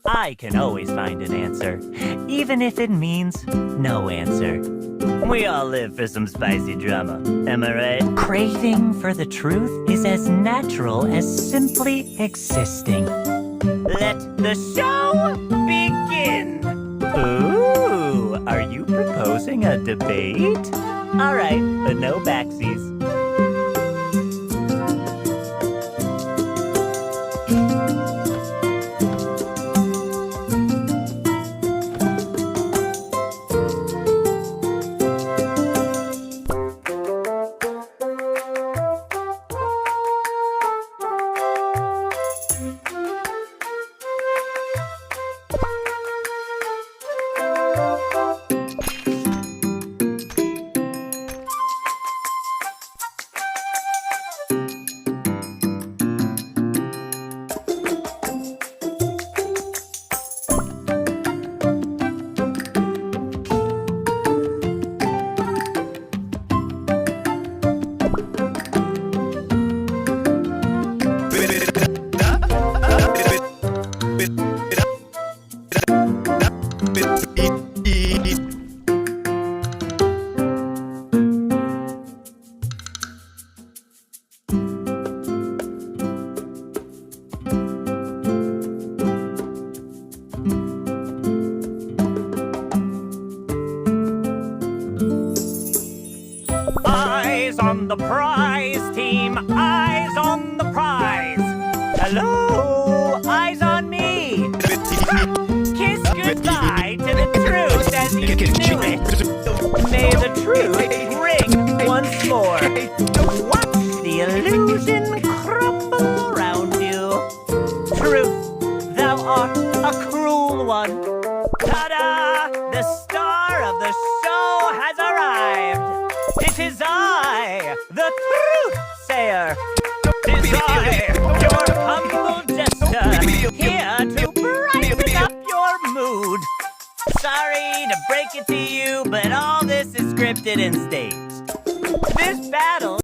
[SPEAKER 10] I can always find an answer, even if it means no answer. We all live for some spicy drama, am I right? Craving for the truth is as natural as simply existing. Let the show begin! Ooh, are you proposing a debate? All right, but no backsies. Eyes on the prize, team. Eyes on the prize. Hello, eyes on me. Kiss goodbye to the truth as you knew it. May the truth ring once more. Watch the illusion crumble around you. Truth, thou art a cruel one. Ta-da! The star of the show has arrived. It is I, the truth sayer. It is I, your humble jester, here to brighten up your mood. Sorry to break it to you, but all this is scripted and staged. This battle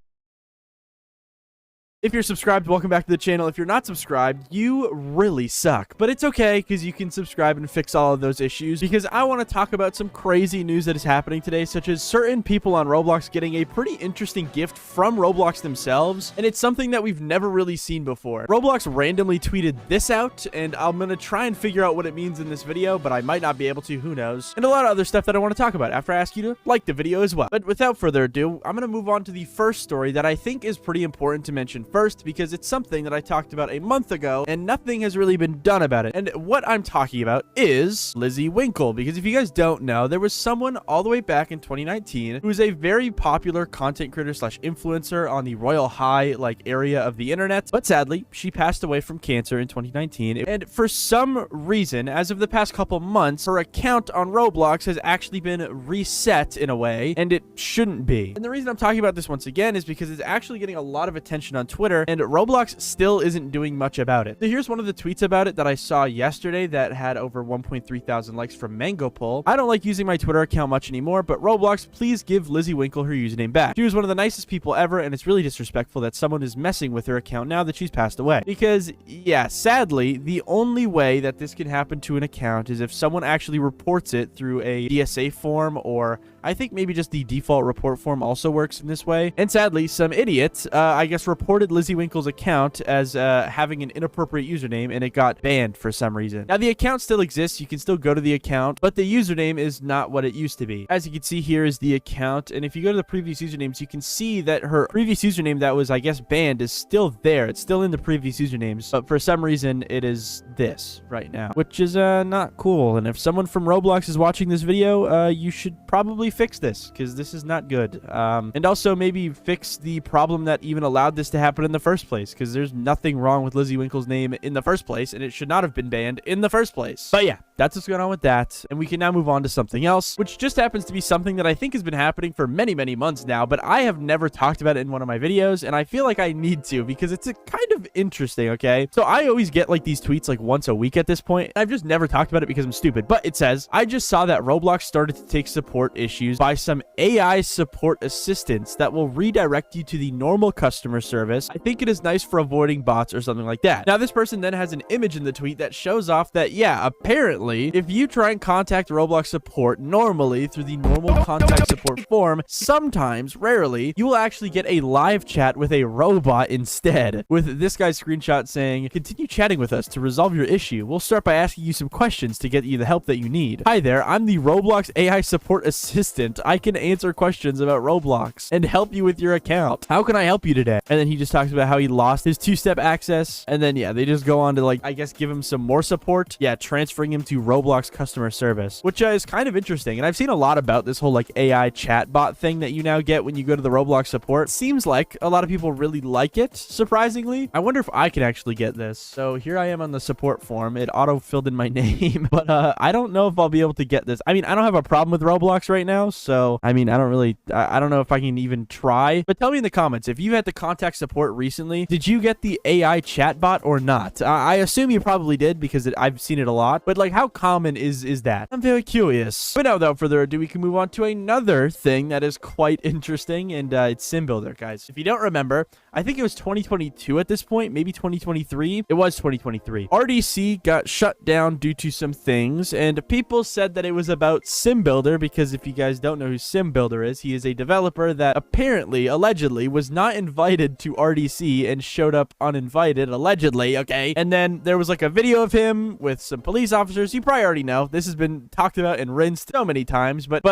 [SPEAKER 13] If you're subscribed, welcome back to the channel. If you're not subscribed, you really suck. But it's okay, because you can subscribe and fix all of those issues, because I want to talk about some crazy news that is happening today, such as certain people on Roblox getting a pretty interesting gift from Roblox themselves, and it's something that we've never really seen before. Roblox randomly tweeted this out, and I'm going to try and figure out what it means in this video, but I might not be able to, who knows, and a lot of other stuff that I want to talk about after I ask you to like the video as well. But without further ado, I'm going to move on to the first story that I think is pretty important to mention first, because it's something that I talked about a month ago, and nothing has really been done about it. And what I'm talking about is Lizzie Winkle, because if you guys don't know, there was someone all the way back in 2019 who was a very popular content creator slash influencer on the Royal High area of the internet, but sadly she passed away from cancer in 2019, and for some reason, as of the past couple months, her account on Roblox has actually been reset in a way, and it shouldn't be. And the reason I'm talking about this once again is because it's actually getting a lot of attention on Twitter, and Roblox still isn't doing much about it. So here's one of the tweets about it that I saw yesterday that had over 1.3 thousand likes from Mango Poll. I don't like using my Twitter account much anymore, but Roblox, please give Lizzie Winkle her username back. She was one of the nicest people ever, and it's really disrespectful that someone is messing with her account now that she's passed away. Because, yeah, sadly, the only way that this can happen to an account is if someone actually reports it through a DSA form, or I think maybe just the default report form also works in this way. And sadly, some idiots, I guess, reported Lizzie Winkle's account as having an inappropriate username, and it got banned for some reason. Now, the account still exists. You can still go to the account, but the username is not what it used to be. As you can see, here is the account, and if you go to the previous usernames, you can see that her previous username that was, I guess, banned is still there. It's still in the previous usernames, but for some reason, it is this right now, which is not cool. And if someone from Roblox is watching this video, you should probably fix this, because this is not good. And also maybe fix the problem that even allowed this to happen in the first place, because there's nothing wrong with Lizzie Winkle's name in the first place, and it should not have been banned in the first place. But yeah, that's what's going on with that, and we can now move on to something else, which just happens to be something that I think has been happening for many, many months now, but I have never talked about it in one of my videos, and I feel like I need to, because it's a kind of interesting, okay? So I always get these tweets once a week at this point. I've just never talked about it because I'm stupid, but it says, I just saw that Roblox started to take support issues by some AI support assistants that will redirect you to the normal customer service. I think it is nice for avoiding bots or something like that. Now, this person then has an image in the tweet that shows off that, yeah, apparently, if you try and contact Roblox support normally through the normal contact support form, sometimes, rarely, you will actually get a live chat with a robot instead, with this guy's screenshot saying, continue chatting with us to resolve your issue. We'll start by asking you some questions to get you the help that you need. Hi there, I'm the Roblox AI support assistant. I can answer questions about Roblox and help you with your account. How can I help you today? And then he just talks about how he lost his two-step access, and then yeah, they just go on to I guess give him some more support. Yeah, transferring him to Roblox customer service, which is kind of interesting. And I've seen a lot about this whole AI chatbot thing that you now get when you go to the Roblox support. Seems like a lot of people really like it, surprisingly. I wonder if I can actually get this. So here I am on the support form. It auto-filled in my name, but I don't know if I'll be able to get this. I mean, I don't have a problem with Roblox right now, so I mean, I don't know if I can even try, but tell me in the comments if you had to contact support recently, did you get the AI chatbot or not? I assume you probably did, because I've seen it a lot, but how common is that? I'm very curious. But now, without further ado, we can move on to another thing that is quite interesting, and it's Sim Builder, guys. If you don't remember, I think it was 2022 at this point, maybe 2023. It was 2023. RDC got shut down due to some things, and people said that it was about Sim Builder, because if you guys don't know who Sim Builder is, he is a developer that apparently, allegedly, was not invited to RDC and showed up uninvited, allegedly, okay? And then there was a video of him with some police officers. You probably already know. This has been talked about and rinsed so many times, but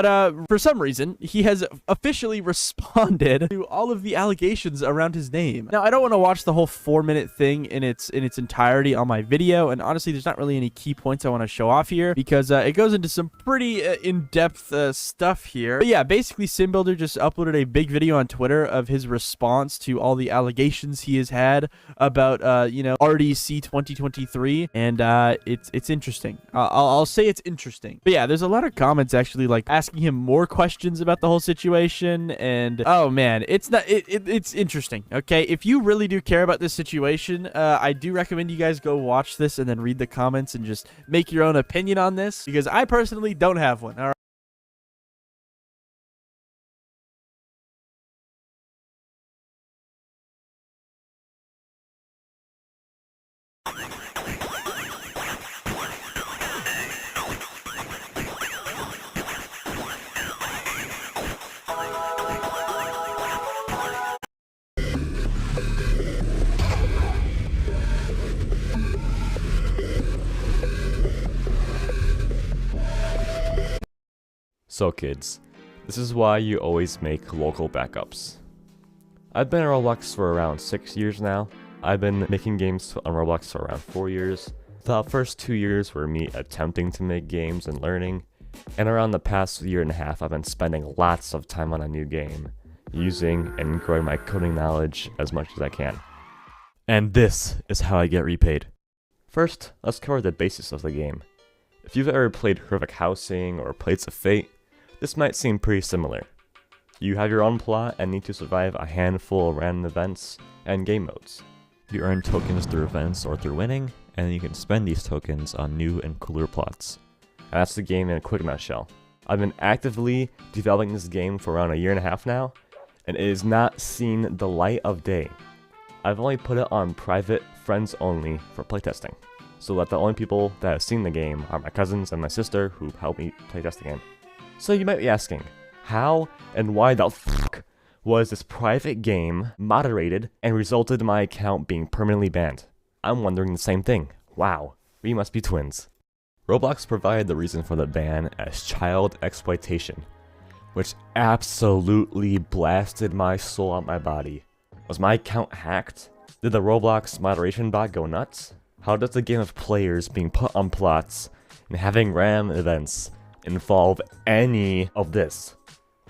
[SPEAKER 13] for some reason, he has officially responded to all of the allegations around his name. Now, I don't want to watch the whole 4-minute thing in its entirety on my video, and honestly, there's not really any key points I want to show off here, because it goes into some pretty in-depth stuff here. But yeah, basically, Sim Builder just uploaded a big video on Twitter of his response to all the allegations he has had about, RDC 2023, and it's interesting. I'll say it's interesting. But yeah, there's a lot of comments actually asking him more questions about the whole situation, and oh man, it's interesting. Okay, if you really do care about this situation, I do recommend you guys go watch this and then read the comments and just make your own opinion on this, because I personally don't have one. All right.
[SPEAKER 14] So kids, this is why you always make local backups. I've been on Roblox for around 6 years now. I've been making games on Roblox for around 4 years. The first 2 years were me attempting to make games and learning, and around the past year and a half I've been spending lots of time on a new game, using and growing my coding knowledge as much as I can. And this is how I get repaid. First, let's cover the basics of the game. If you've ever played Horrific Housing or Plates of Fate, this might seem pretty similar. You have your own plot and need to survive a handful of random events and game modes. You earn tokens through events or through winning, and you can spend these tokens on new and cooler plots. And that's the game in a quick nutshell. I've been actively developing this game for around a year and a half now, and it has not seen the light of day. I've only put it on private, friends only for playtesting, so that the only people that have seen the game are my cousins and my sister who helped me playtest the game. So you might be asking, how and why the fuck was this private game moderated and resulted in my account being permanently banned? I'm wondering the same thing. Wow, we must be twins. Roblox provided the reason for the ban as child exploitation, which absolutely blasted my soul out my body. Was my account hacked? Did the Roblox moderation bot go nuts? How does the game of players being put on plots and having random events involve any of this?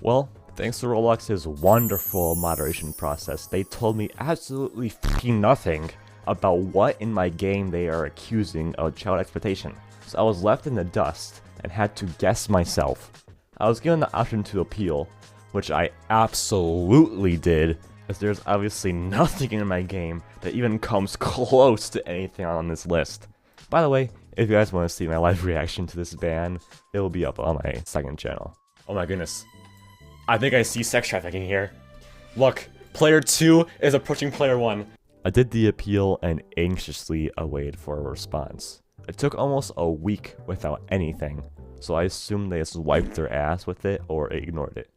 [SPEAKER 14] Well, thanks to Roblox's wonderful moderation process, they told me absolutely fucking nothing about what in my game they are accusing of child exploitation. So I was left in the dust and had to guess myself. I was given the option to appeal, which I absolutely did, as there's obviously nothing in my game that even comes close to anything on this list. By the way, if you guys want to see my live reaction to this ban, it will be up on my second channel. Oh my goodness. I think I see sex trafficking here. Look, player 2 is approaching player 1. I did the appeal and anxiously awaited for a response. It took almost a week without anything, so I assumed they just wiped their ass with it or ignored it.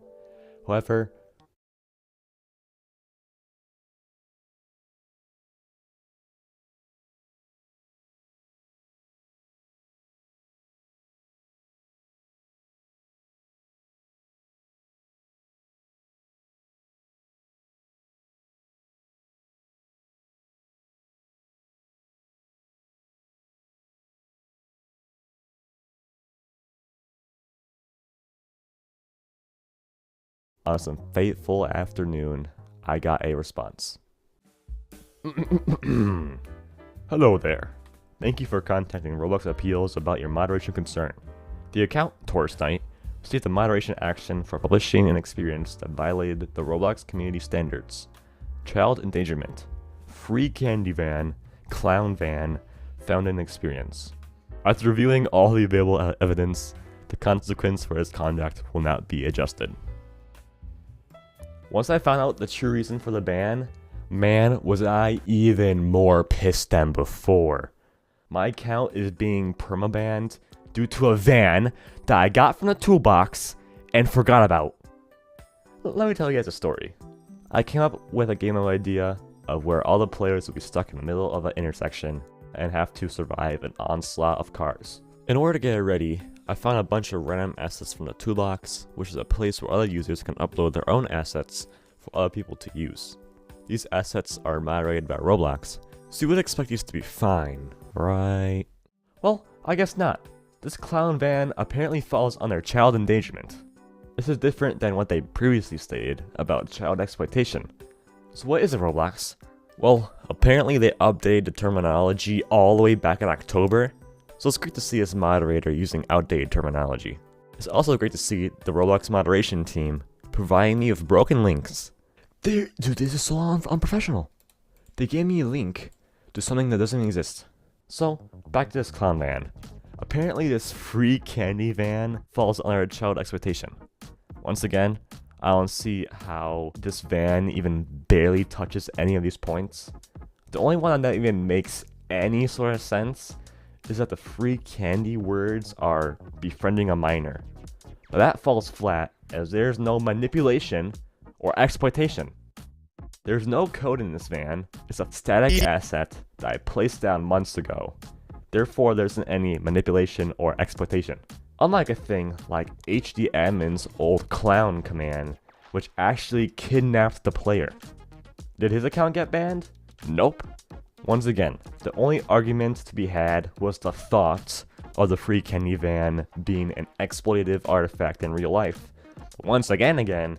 [SPEAKER 14] However, on some fateful afternoon, I got a response. Hello there. Thank you for contacting Roblox Appeals about your moderation concern. The account, Taurus Knight, received a moderation action for publishing an experience that violated the Roblox community standards. Child endangerment, free candy van, clown van, found in experience. After reviewing all the available evidence, the consequence for his conduct will not be adjusted. Once I found out the true reason for the ban, man, was I even more pissed than before. My account is being permabanned due to a van that I got from the toolbox and forgot about. Let me tell you guys a story. I came up with a game idea of where all the players will be stuck in the middle of an intersection and have to survive an onslaught of cars. In order to get it ready, I found a bunch of random assets from the toolbox, which is a place where other users can upload their own assets for other people to use. These assets are moderated by Roblox, so you would expect these to be fine, right? Well, I guess not. This clown van apparently falls under child endangerment. This is different than what they previously stated about child exploitation. So what is a Roblox? Well, apparently they updated the terminology all the way back in October, so it's great to see this moderator using outdated terminology. It's also great to see the Roblox moderation team providing me with broken links. Dude, this is so unprofessional. They gave me a link to something that doesn't exist. So, back to this clown van. Apparently this free candy van falls under child exploitation. Once again, I don't see how this van even barely touches any of these points. The only one that even makes any sort of sense is that the free candy words are befriending a minor. But that falls flat as there's no manipulation or exploitation. There's no code in this van, it's a static asset that I placed down months ago. Therefore, there isn't any manipulation or exploitation. Unlike a thing like HDadmin's old clown command, which actually kidnapped the player. Did his account get banned? Nope. Once again, the only argument to be had was the thought of the free candy van being an exploitative artifact in real life. But once again,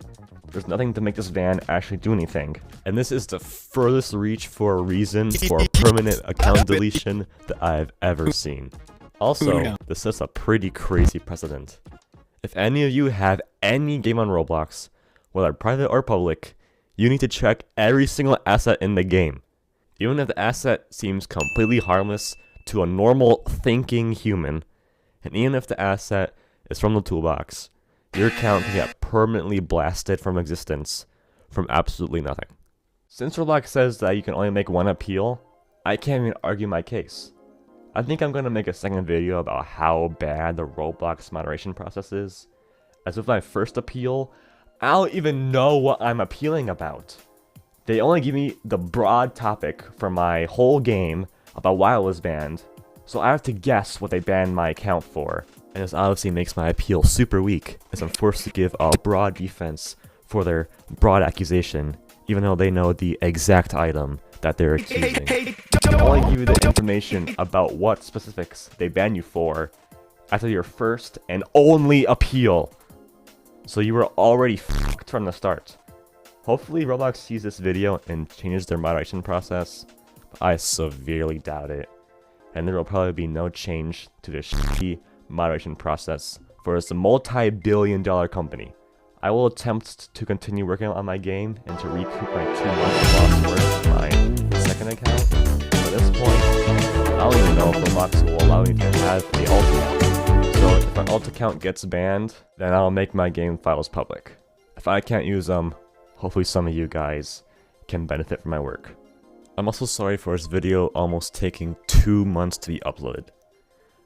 [SPEAKER 14] there's nothing to make this van actually do anything. And this is the furthest reach for a reason for permanent account deletion that I've ever seen. Also, this sets a pretty crazy precedent. If any of you have any game on Roblox, whether private or public, you need to check every single asset in the game. Even if the asset seems completely harmless to a normal thinking human, and even if the asset is from the toolbox, your account can get permanently blasted from existence from absolutely nothing. Since Roblox says that you can only make one appeal, I can't even argue my case. I think I'm going to make a second video about how bad the Roblox moderation process is. As with my first appeal, I don't even know what I'm appealing about. They only give me the broad topic for my whole game about why it was banned, so I have to guess what they banned my account for. And this obviously makes my appeal super weak, as I'm forced to give a broad defense for their broad accusation, even though they know the exact item that they're accusing. They only give you the information about what specifics they ban you for after your first and only appeal. So you were already fucked from the start. Hopefully Roblox sees this video and changes their moderation process, but I severely doubt it. And there will probably be no change to their shitty moderation process for this multi-billion-dollar company. I will attempt to continue working on my game and to recoup my 2 months of lost work with my second account. But at this point, I don't even know if Roblox will allow me to have a alt account. So if my alt account gets banned, then I'll make my game files public. If I can't use them, hopefully some of you guys can benefit from my work. I'm also sorry for this video almost taking 2 months to be uploaded.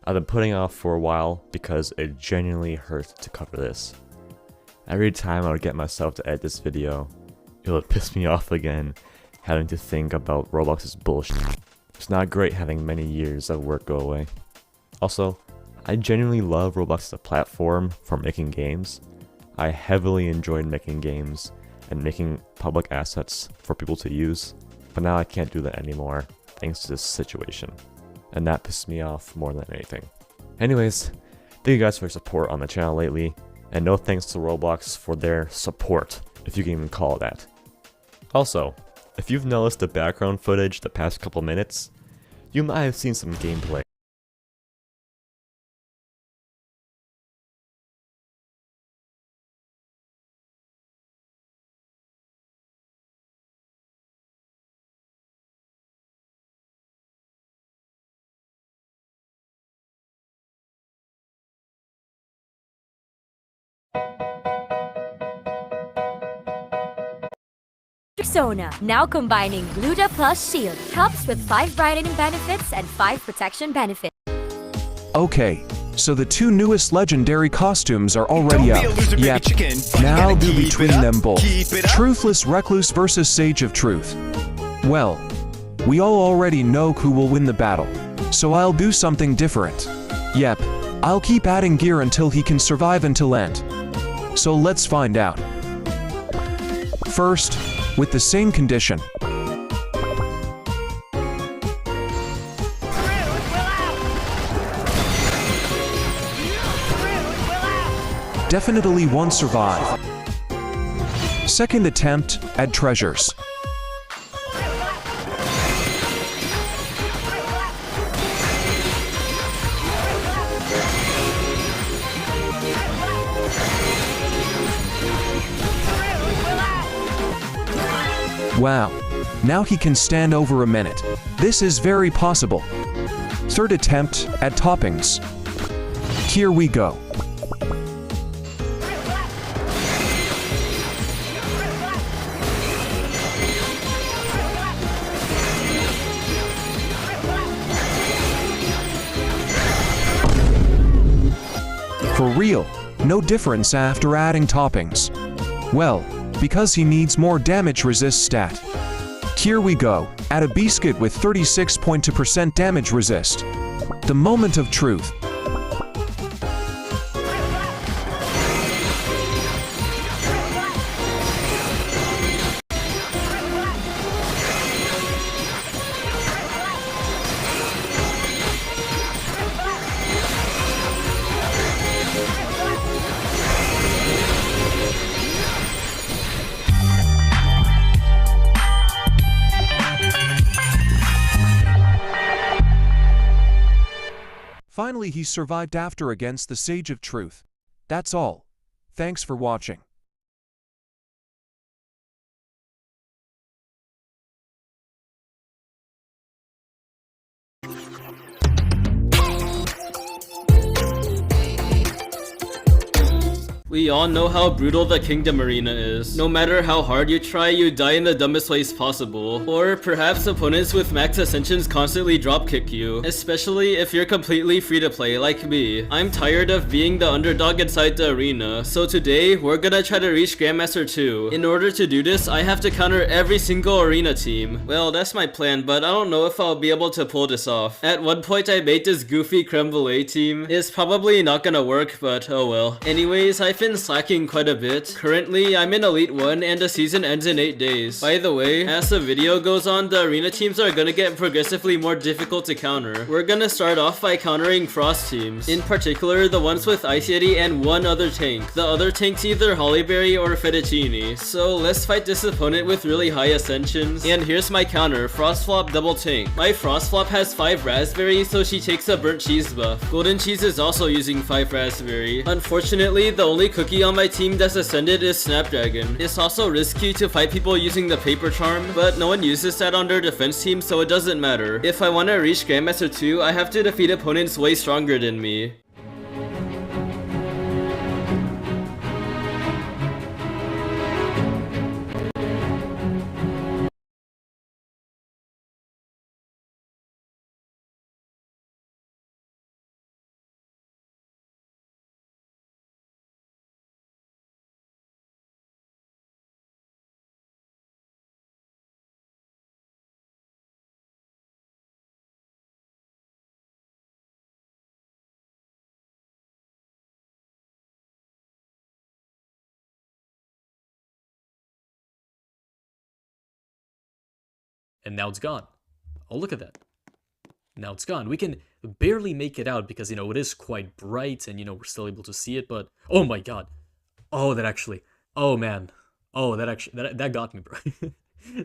[SPEAKER 14] I've been putting it off for a while because it genuinely hurts to cover this. Every time I would get myself to edit this video, it would piss me off again, having to think about Roblox's bullshit. It's not great having many years of work go away. Also, I genuinely love Roblox as a platform for making games. I heavily enjoyed making games and making public assets for people to use, but now I can't do that anymore thanks to this situation, and that pissed me off more than anything. Anyways, thank you guys for your support on the channel lately, and no thanks to Roblox for their support, if you can even call it that. Also, if you've noticed the background footage the past couple minutes, you might have seen some gameplay.
[SPEAKER 15] Persona, now combining Gluta plus Shield, helps with 5 brightening benefits and 5 protection benefits.
[SPEAKER 16] Okay, so the 2 newest legendary costumes are already out. Yep, now do between them both. Truthless Recluse versus Sage of Truth. Well, we all already know who will win the battle, so I'll do something different. Yep, I'll keep adding gear until he can survive until end. So let's find out. First, with the same condition. Definitely won't survive. Second attempt, add treasures. Wow, now he can stand over a minute. This is very possible. Third attempt at toppings. Here we go. For real, no difference after adding toppings. Well, because he needs more damage resist stat. Here we go, add a biscuit with 36.2% damage resist. The moment of truth. finally he survived after against the Sage of Truth. That's all. Thanks for watching.
[SPEAKER 17] We all know how brutal the Kingdom Arena is. No matter how hard you try, you die in the dumbest ways possible. Or perhaps opponents with max ascensions constantly dropkick you, especially if you're completely free to play like me. I'm tired of being the underdog inside the arena, so today we're gonna try to reach Grandmaster 2. In order to do this, I have to counter every single arena team. Well, that's my plan, but I don't know if I'll be able to pull this off. At one point I made this goofy creme brulee team. It's probably not gonna work, but oh well. Anyways, I've been slacking quite a bit. Currently, I'm in Elite 1 and the season ends in 8 days. By the way, as the video goes on, the arena teams are gonna get progressively more difficult to counter. We're gonna start off by countering Frost teams. In particular, the ones with Ice Yeti and one other tank. The other tank's either Hollyberry or Fettuccine. So let's fight this opponent with really high ascensions. And here's my counter, Frost Flop double tank. My Frost Flop has 5 raspberry, so she takes a burnt cheese buff. Golden Cheese is also using 5 raspberry. Unfortunately, the only cookie on my team that's ascended is Snapdragon. It's also risky to fight people using the Paper Charm, but no one uses that on their defense team, so it doesn't matter. If I want to reach Grandmaster 2, I have to defeat opponents way stronger than me.
[SPEAKER 18] And now it's gone. Oh, look at that. Now it's gone. We can barely make it out because, it is quite bright and, we're still able to see it, but oh my god. Oh, that actually. Oh, man. Oh, that got me, bro.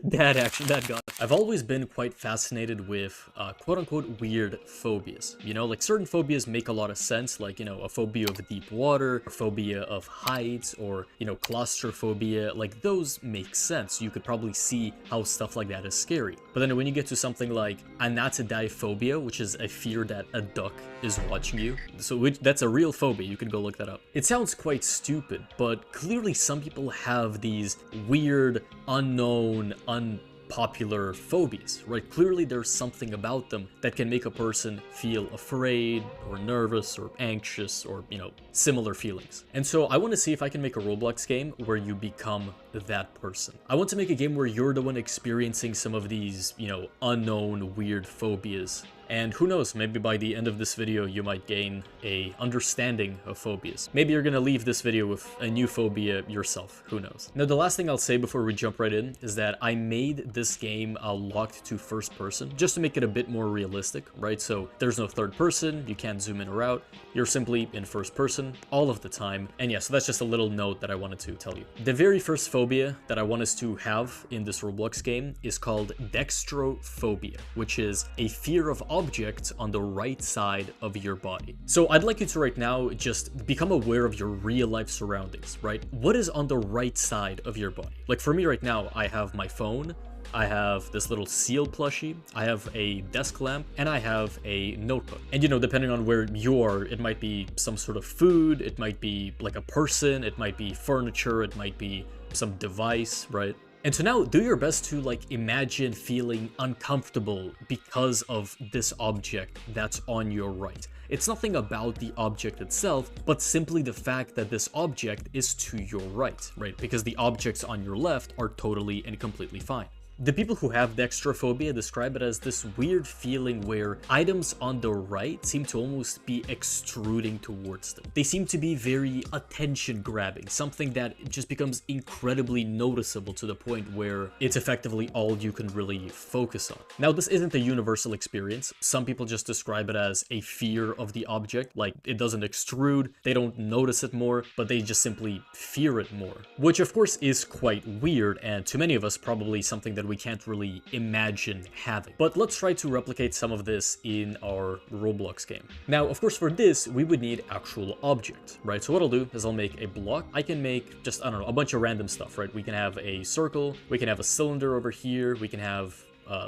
[SPEAKER 18] that got me. I've always been quite fascinated with quote-unquote weird phobias. Like certain phobias make a lot of sense, like, a phobia of deep water, a phobia of heights, or, claustrophobia. Like, those make sense. You could probably see how stuff like that is scary. But then when you get to something like anatidaephobia, which is a fear that a duck is watching you, so that's a real phobia. You can go look that up. It sounds quite stupid, but clearly some people have these weird, unknown, unpopular phobias, right? Clearly there's something about them that can make a person feel afraid or nervous or anxious or, similar feelings. And so I want to see if I can make a Roblox game where you become that person. I want to make a game where you're the one experiencing some of these, unknown weird phobias. And who knows, maybe by the end of this video, you might gain a understanding of phobias. Maybe you're gonna leave this video with a new phobia yourself, who knows. Now, the last thing I'll say before we jump right in is that I made this game locked to first person, just to make it a bit more realistic, right? So there's no third person, you can't zoom in or out, you're simply in first person all of the time. And yeah, so that's just a little note that I wanted to tell you. The very first phobia that I want us to have in this Roblox game is called dextrophobia, which is a fear of objects on the right side of your body. So I'd like you to right now just become aware of your real life surroundings, right? What is on the right side of your body? Like for me right now, I have my phone, I have this little seal plushie, I have a desk lamp, and I have a notebook. And depending on where you are, it might be some sort of food, it might be like a person, it might be furniture, it might be some device, right? And so now do your best to imagine feeling uncomfortable because of this object that's on your right. It's nothing about the object itself, but simply the fact that this object is to your right? Because the objects on your left are totally and completely fine. The people who have dextrophobia describe it as this weird feeling where items on the right seem to almost be extruding towards them. They seem to be very attention-grabbing, something that just becomes incredibly noticeable to the point where it's effectively all you can really focus on. Now, this isn't a universal experience. Some people just describe it as a fear of the object, like it doesn't extrude, they don't notice it more, but they just simply fear it more. Which of course is quite weird, and to many of us probably something that that we can't really imagine having. But let's try to replicate some of this in our Roblox game. Now, of course, for this, we would need actual objects, right? So what I'll do is I'll make a block. I can make just, I don't know, a bunch of random stuff, right? We can have a circle, we can have a cylinder over here, we can have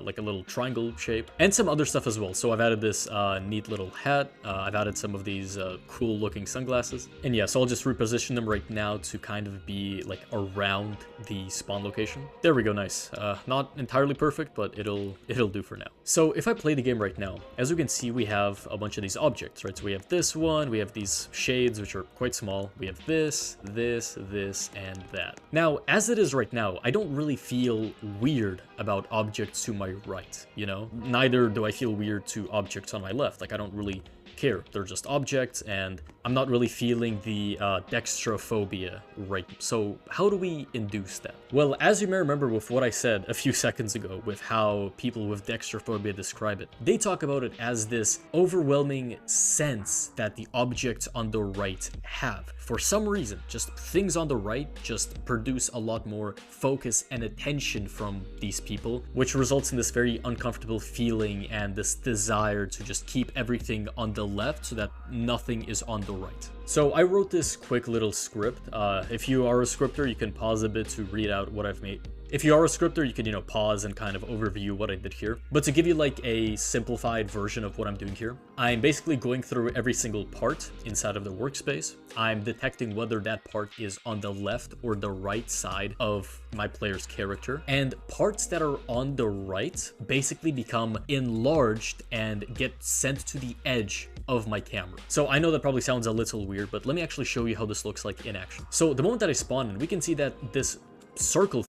[SPEAKER 18] like a little triangle shape, and some other stuff as well. So I've added this neat little hat. I've added some of these cool looking sunglasses. And yeah, so I'll just reposition them right now to kind of be like around the spawn location. There we go, nice. Not entirely perfect, but it'll do for now. So if I play the game right now, as you can see, we have a bunch of these objects, right? So we have this one, we have these shades, which are quite small. We have this, and that. Now, as it is right now, I don't really feel weird about objects to my right, you know? Neither do I feel weird to objects on my left. Like, I don't really care. They're just objects, and I'm not really feeling the dextrophobia right. So how do we induce that? Well, as you may remember with what I said a few seconds ago with how people with dextrophobia describe it, they talk about it as this overwhelming sense that the objects on the right have. For some reason, just things on the right just produce a lot more focus and attention from these people, which results in this very uncomfortable feeling and this desire to just keep everything on the left so that nothing is on the right. So I wrote this quick little script. If you are a scripter, you can pause a bit to read out what I've made. If you are a scripter, you can, you know, pause and kind of overview what I did here. But to give you like a simplified version of what I'm doing here, I'm basically going through every single part inside of the workspace. I'm detecting whether that part is on the left or the right side of my player's character. And parts that are on the right basically become enlarged and get sent to the edge of my camera. So I know that probably sounds a little weird, but let me actually show you how this looks like in action. So the moment that I spawn in, we can see that this circle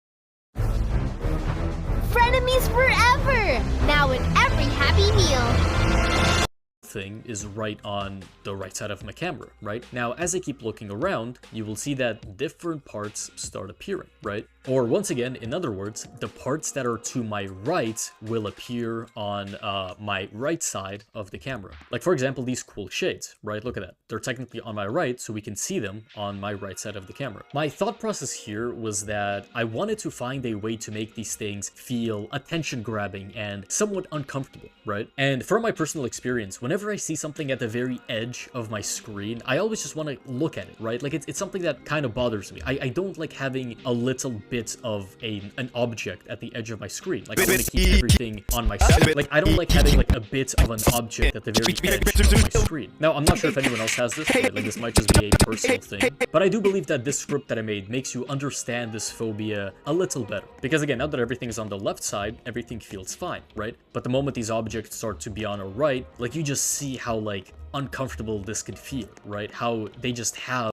[SPEAKER 11] Frenemies forever! Now in every Happy Meal.
[SPEAKER 18] thing is right on the right side of my camera, right? Now, as I keep looking around, you will see that different parts start appearing, right? Or once again, in other words, the parts that are to my right will appear on my right side of the camera. Like, for example, these cool shades, right? Look at that. They're technically on my right, so we can see them on my right side of the camera. My thought process here was that I wanted to find a way to make these things feel attention-grabbing and somewhat uncomfortable, right? And from my personal experience, whenever I see something at the very edge of my screen, I always just want to look at it, right? Like, it's something that kind of bothers me. I don't like having a little bit of an object at the edge of my screen. Like, I want to keep everything on my screen. Like, I don't like having like a bit of an object at the very edge of my screen. Now, I'm not sure if anyone else has this, right? Like, this might just be a personal thing, but I do believe that this script that I made makes you understand this phobia a little better. Because again, now that everything is on the left side, everything feels fine, right? But the moment these objects start to be on a right, like, you just see how like uncomfortable this could feel, right? How they just have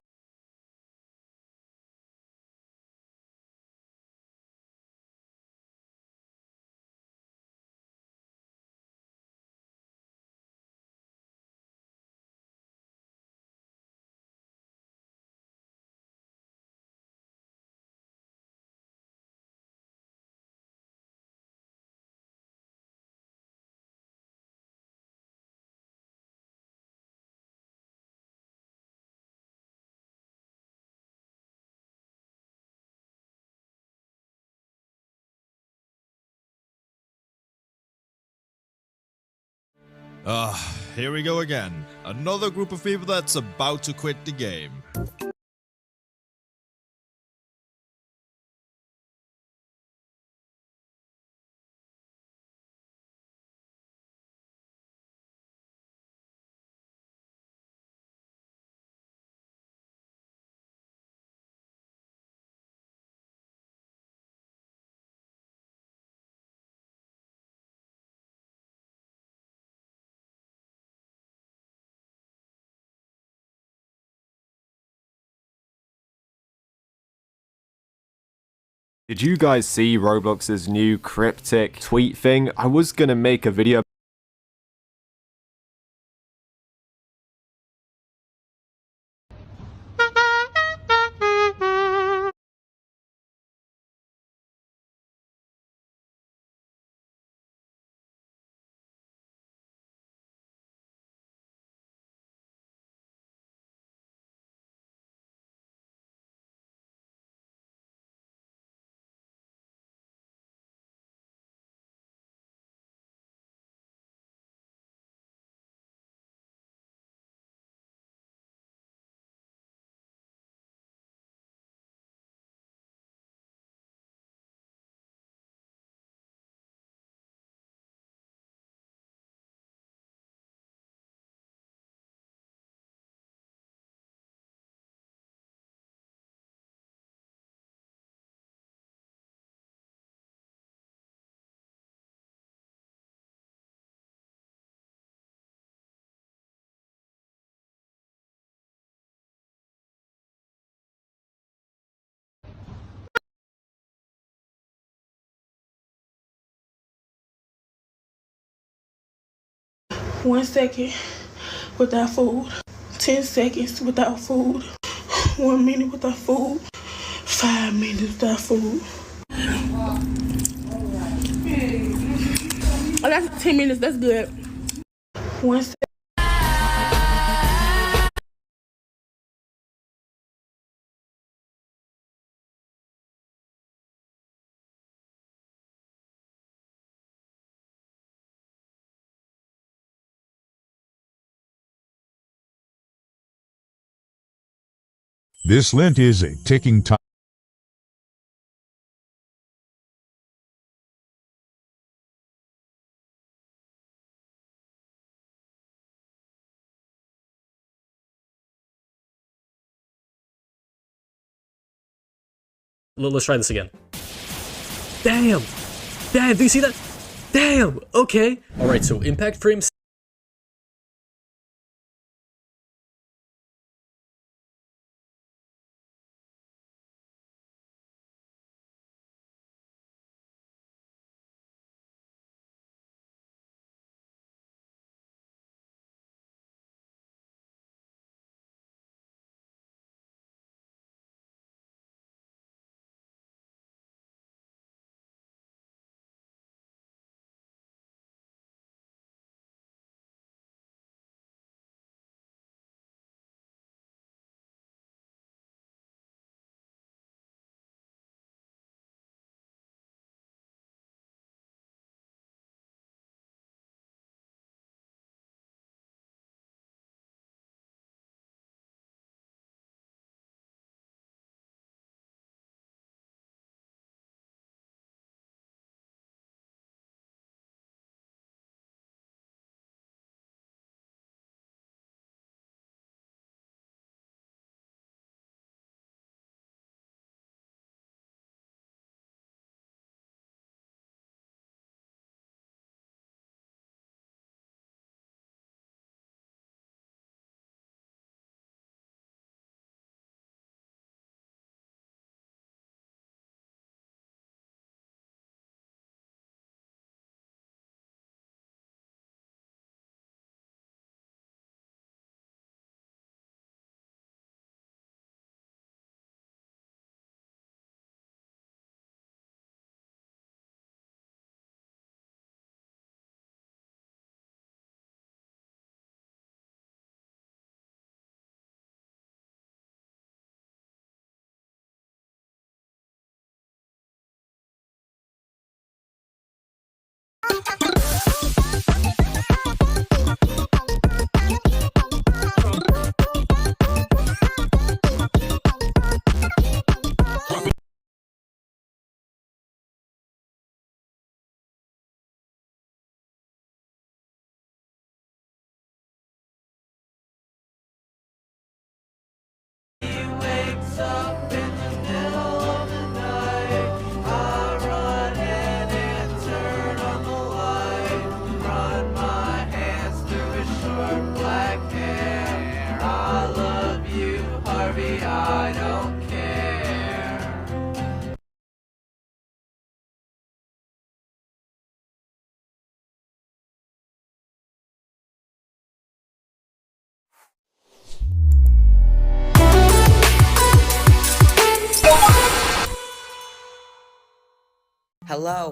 [SPEAKER 19] Here we go again. Another group of people that's about to quit the game.
[SPEAKER 20] Did you guys see Roblox's new cryptic tweet thing? I was gonna make a video
[SPEAKER 21] 1 second without food, 10 seconds without food, 1 minute without food, 5 minutes without food. Oh, that's 10 minutes, that's good. 1 second.
[SPEAKER 22] This Lent is a ticking time.
[SPEAKER 18] Let's try this again. Damn! Damn, do you see that? Damn! Okay. Alright, so impact frames.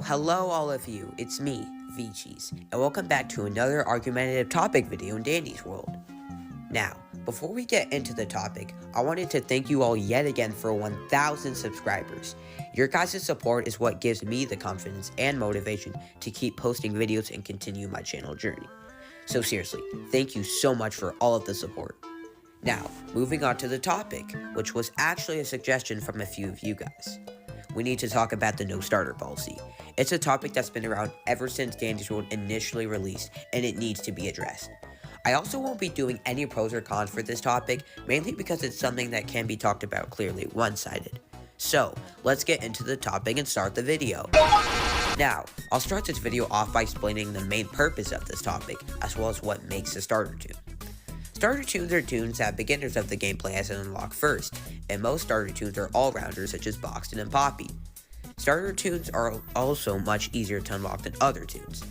[SPEAKER 23] Hello all of you, it's me, VCheese, and welcome back to another argumentative topic video in Dandy's World. Now, before we get into the topic, I wanted to thank you all yet again for 1,000 subscribers. Your guys' support is what gives me the confidence and motivation to keep posting videos and continue my channel journey. So seriously, thank you so much for all of the support. Now, moving on to the topic, which was actually a suggestion from a few of you guys. We need to talk about the no starter policy. It's a topic that's been around ever since Dandy's World initially released, and it needs to be addressed. I also won't be doing any pros or cons for this topic, mainly because it's something that can be talked about clearly one-sided. So, let's get into the topic and start the video. Now, I'll start this video off by explaining the main purpose of this topic, as well as what makes a starter tune. Starter tunes are tunes that beginners of the gameplay has to unlock first, and most starter tunes are all-rounders such as Boxton and Poppy. Starter tunes are also much easier to unlock than other tunes.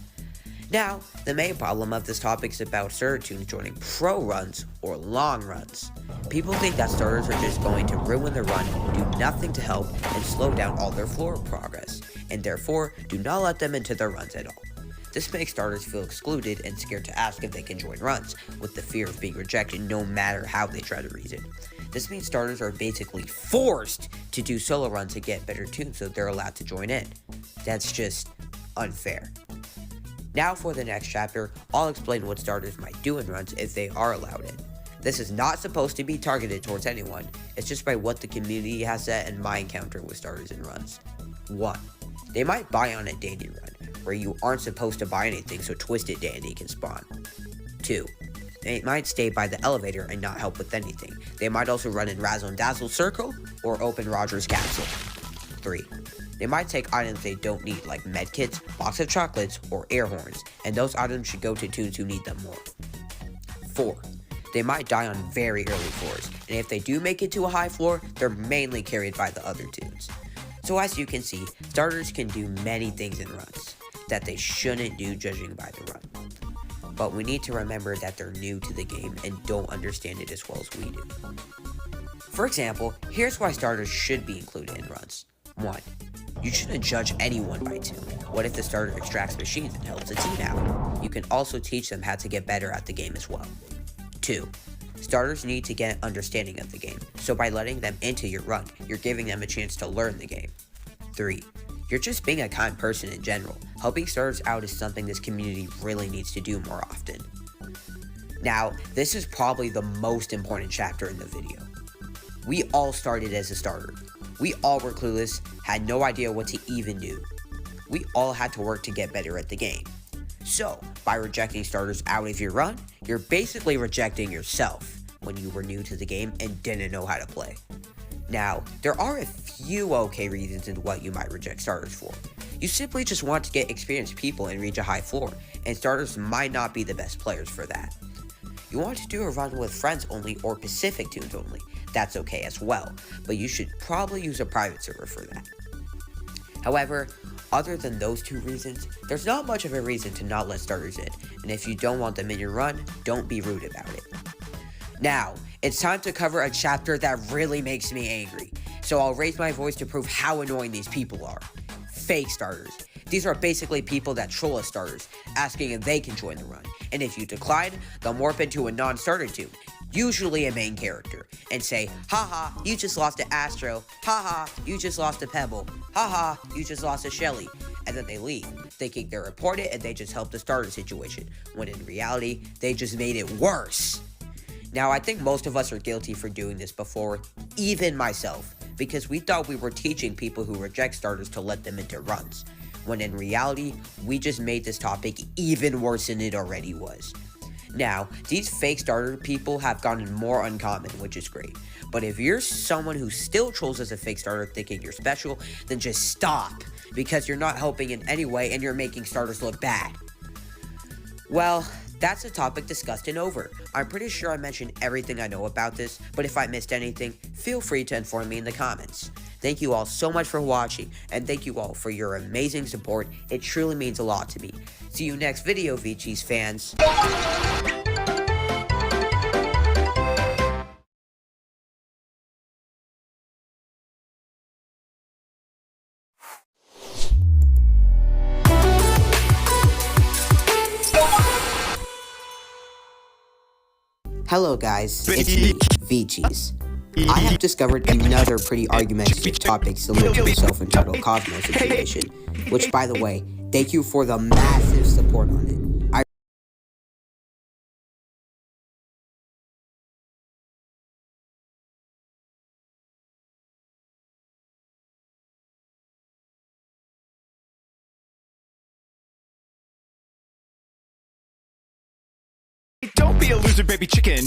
[SPEAKER 23] Now, the main problem of this topic is about starter tunes joining pro runs or long runs. People think that starters are just going to ruin the run, do nothing to help, and slow down all their floor progress, and therefore do not let them into their runs at all. This makes starters feel excluded and scared to ask if they can join runs, with the fear of being rejected no matter how they try to reason. This means starters are basically forced to do solo runs to get better tunes so they're allowed to join in. That's just unfair. Now for the next chapter, I'll explain what starters might do in runs if they are allowed in. This is not supposed to be targeted towards anyone, it's just by what the community has said and my encounter with starters in runs. 1. They might buy on a dandy run, where you aren't supposed to buy anything so Twisted Dandy can spawn. 2. They might stay by the elevator and not help with anything. They might also run in Razzle and Dazzle Circle or open Roger's Capsule. 3. They might take items they don't need like medkits, box of chocolates, or air horns, and those items should go to tunes who need them more. 4. They might die on very early floors, and if they do make it to a high floor, they're mainly carried by the other tunes. So as you can see, starters can do many things in runs that they shouldn't do judging by the run. But we need to remember that they're new to the game and don't understand it as well as we do. For example, here's why starters should be included in runs. 1. You shouldn't judge anyone by tune. What if the starter extracts machines and helps the team out? You can also teach them how to get better at the game as well. 2. Starters need to get an understanding of the game, so by letting them into your run, you're giving them a chance to learn the game. 3. You're just being a kind person in general. Helping starters out is something this community really needs to do more often. Now, this is probably the most important chapter in the video. We all started as a starter. We all were clueless, had no idea what to even do. We all had to work to get better at the game. So, by rejecting starters out of your run, you're basically rejecting yourself when you were new to the game and didn't know how to play. Now, there are a few okay reasons in what you might reject starters for. You simply just want to get experienced people and reach a high floor, and starters might not be the best players for that. You want to do a run with friends only or Pacific tunes only, that's okay as well, but you should probably use a private server for that. However, other than those two reasons, there's not much of a reason to not let starters in, and if you don't want them in your run, don't be rude about it. Now, it's time to cover a chapter that really makes me angry, so I'll raise my voice to prove how annoying these people are. Fake starters. These are basically people that troll as starters, asking if they can join the run, and if you decline, they'll morph into a non-starter tune, usually a main character, and say, haha, you just lost to Astro, haha, you just lost to Pebble, haha, you just lost to Shelly, and then they leave, thinking they're important and they just helped the starter situation, when in reality, they just made it worse. Now, I think most of us are guilty for doing this before, even myself, because we thought we were teaching people who reject starters to let them into runs, when in reality, we just made this topic even worse than it already was. Now, these fake starter people have gotten more uncommon, which is great, but if you're someone who still trolls as a fake starter thinking you're special, then just stop, because you're not helping in any way and you're making starters look bad. Well, that's the topic discussed and over. I'm pretty sure I mentioned everything I know about this, but if I missed anything, feel free to inform me in the comments. Thank you all so much for watching, and thank you all for your amazing support. It truly means a lot to me. See you next video, VCheese fans. Hello guys, it's me, VCheese. I have discovered another pretty argumentative topic similar to the self-entitled Cosmo situation, which by the way, thank you for the massive support on it.
[SPEAKER 2] Don't be a loser, baby chicken.